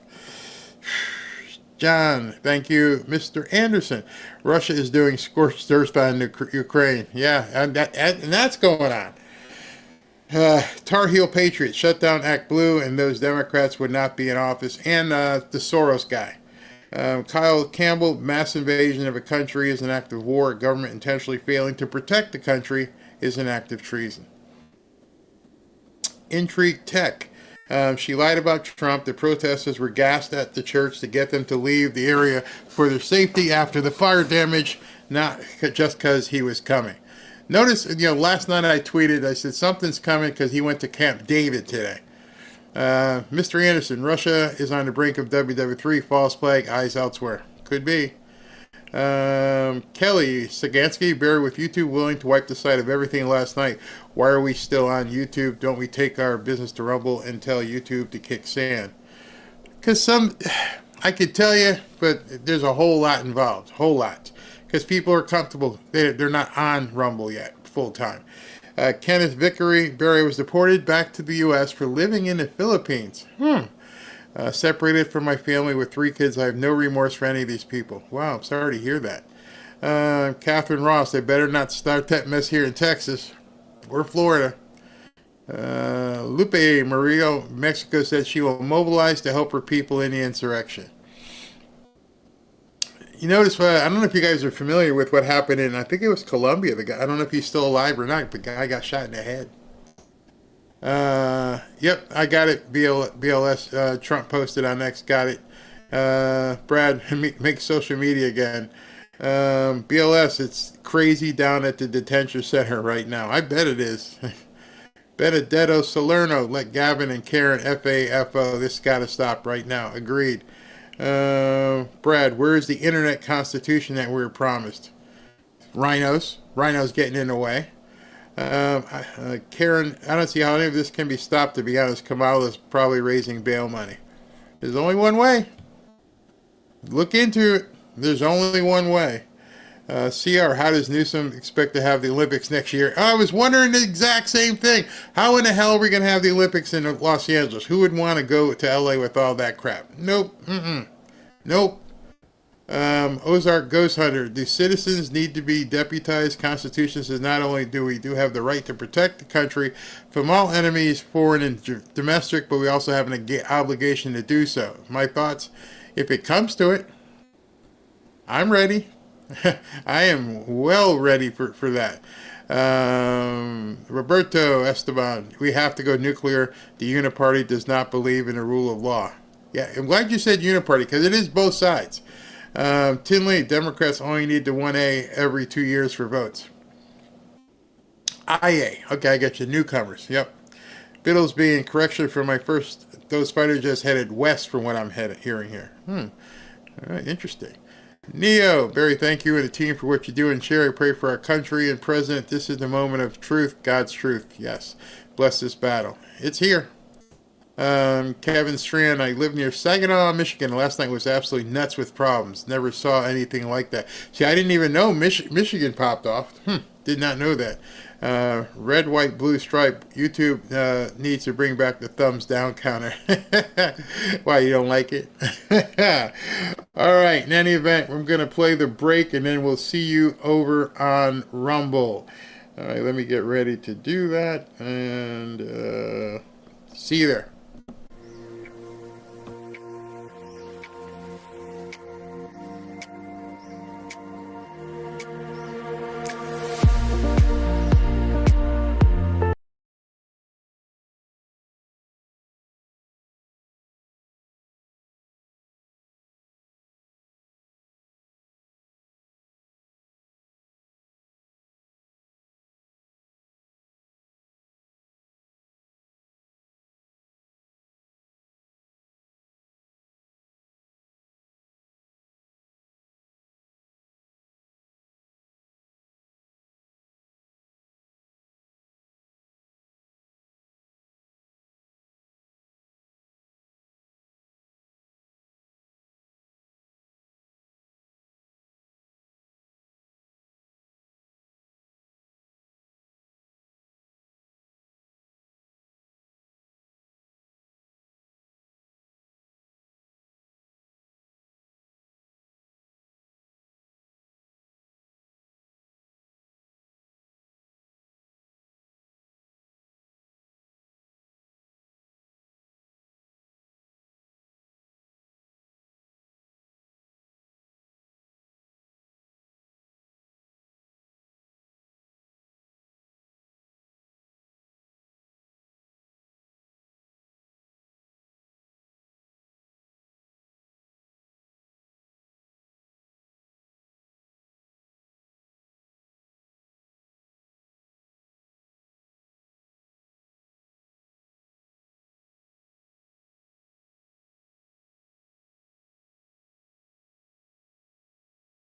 John, thank you. Mr. Anderson, Russia is doing scorched earth on Ukraine. Yeah, and that's going on. Tar Heel Patriots, shut down Act Blue, and those Democrats would not be in office. And the Soros guy. Kyle Campbell, mass invasion of a country is an act of war. Government intentionally failing to protect the country is an act of treason. Intrigue Tech. She lied about Trump. The protesters were gassed at the church to get them to leave the area for their safety after the fire damage, not just because he was coming. Notice, last night I tweeted, I said, something's coming because he went to Camp David today. Mr. Anderson, Russia is on the brink of WW3, false flag, eyes elsewhere. Could be. Kelly Sagansky, Barry, with YouTube willing to wipe the site of everything last night, why are we still on YouTube? Don't we take our business to Rumble and tell YouTube to kick sand? Because I could tell you, but there's a whole lot involved, whole lot. Because people are comfortable, they're not on Rumble yet, full time. Kenneth Vickery, Barry was deported back to the U.S. for living in the Philippines. Separated from my family with 3 kids. I have no remorse for any of these people. Wow, I'm sorry to hear that. Catherine Ross, they better not start that mess here in Texas or Florida. Lupe Murillo, Mexico, said she will mobilize to help her people in the insurrection. You notice, I don't know if you guys are familiar with what happened in, I think it was Colombia. The guy, I don't know if he's still alive or not, but the guy got shot in the head. Yep, I got it. BLS, Trump posted on X, got it. Brad, make social media again. BLS, it's crazy down at the detention center right now. I bet it is. Benedetto Salerno, let Gavin and Karen FAFO. This got to stop right now. Agreed. Brad, where's the internet constitution that we were promised? Rhinos getting in the way. Karen, I don't see how any of this can be stopped, to be honest. Kamala's probably raising bail money. There's only one way. Look into it. There's only one way. CR, how does Newsom expect to have the Olympics next year? I was wondering the exact same thing. How in the hell are we going to have the Olympics in Los Angeles? Who would want to go to LA with all that crap? Nope. Nope. Ozark Ghost Hunter, do citizens need to be deputized? Constitution says not only do we have the right to protect the country from all enemies, foreign and domestic, but we also have an obligation to do so. My thoughts, if it comes to it, I'm ready. I am well ready for that. Roberto Esteban, we have to go nuclear. The Uniparty does not believe in the rule of law. Yeah, I'm glad you said Uniparty, because it is both sides. Tinley, Democrats only need the 1A every 2 years for votes. IA, okay, I got you. Newcomers, yep. Biddles being correction for my first, those fighters just headed west from what I'm hearing here. All right, interesting. Neo, Barry, thank you and the team for what you do and share. I pray for our country and president. This is the moment of truth, God's truth. Yes, bless this battle. It's here. Kevin Strand, I live near Saginaw, Michigan. Last night was absolutely nuts with problems. Never saw anything like that. See, I didn't even know Michigan popped off. Did not know that. Red, white, blue stripe. YouTube needs to bring back the thumbs down counter. Why, you don't like it? All right, in any event, I'm going to play the break, and then we'll see you over on Rumble. All right, let me get ready to do that, and see you there.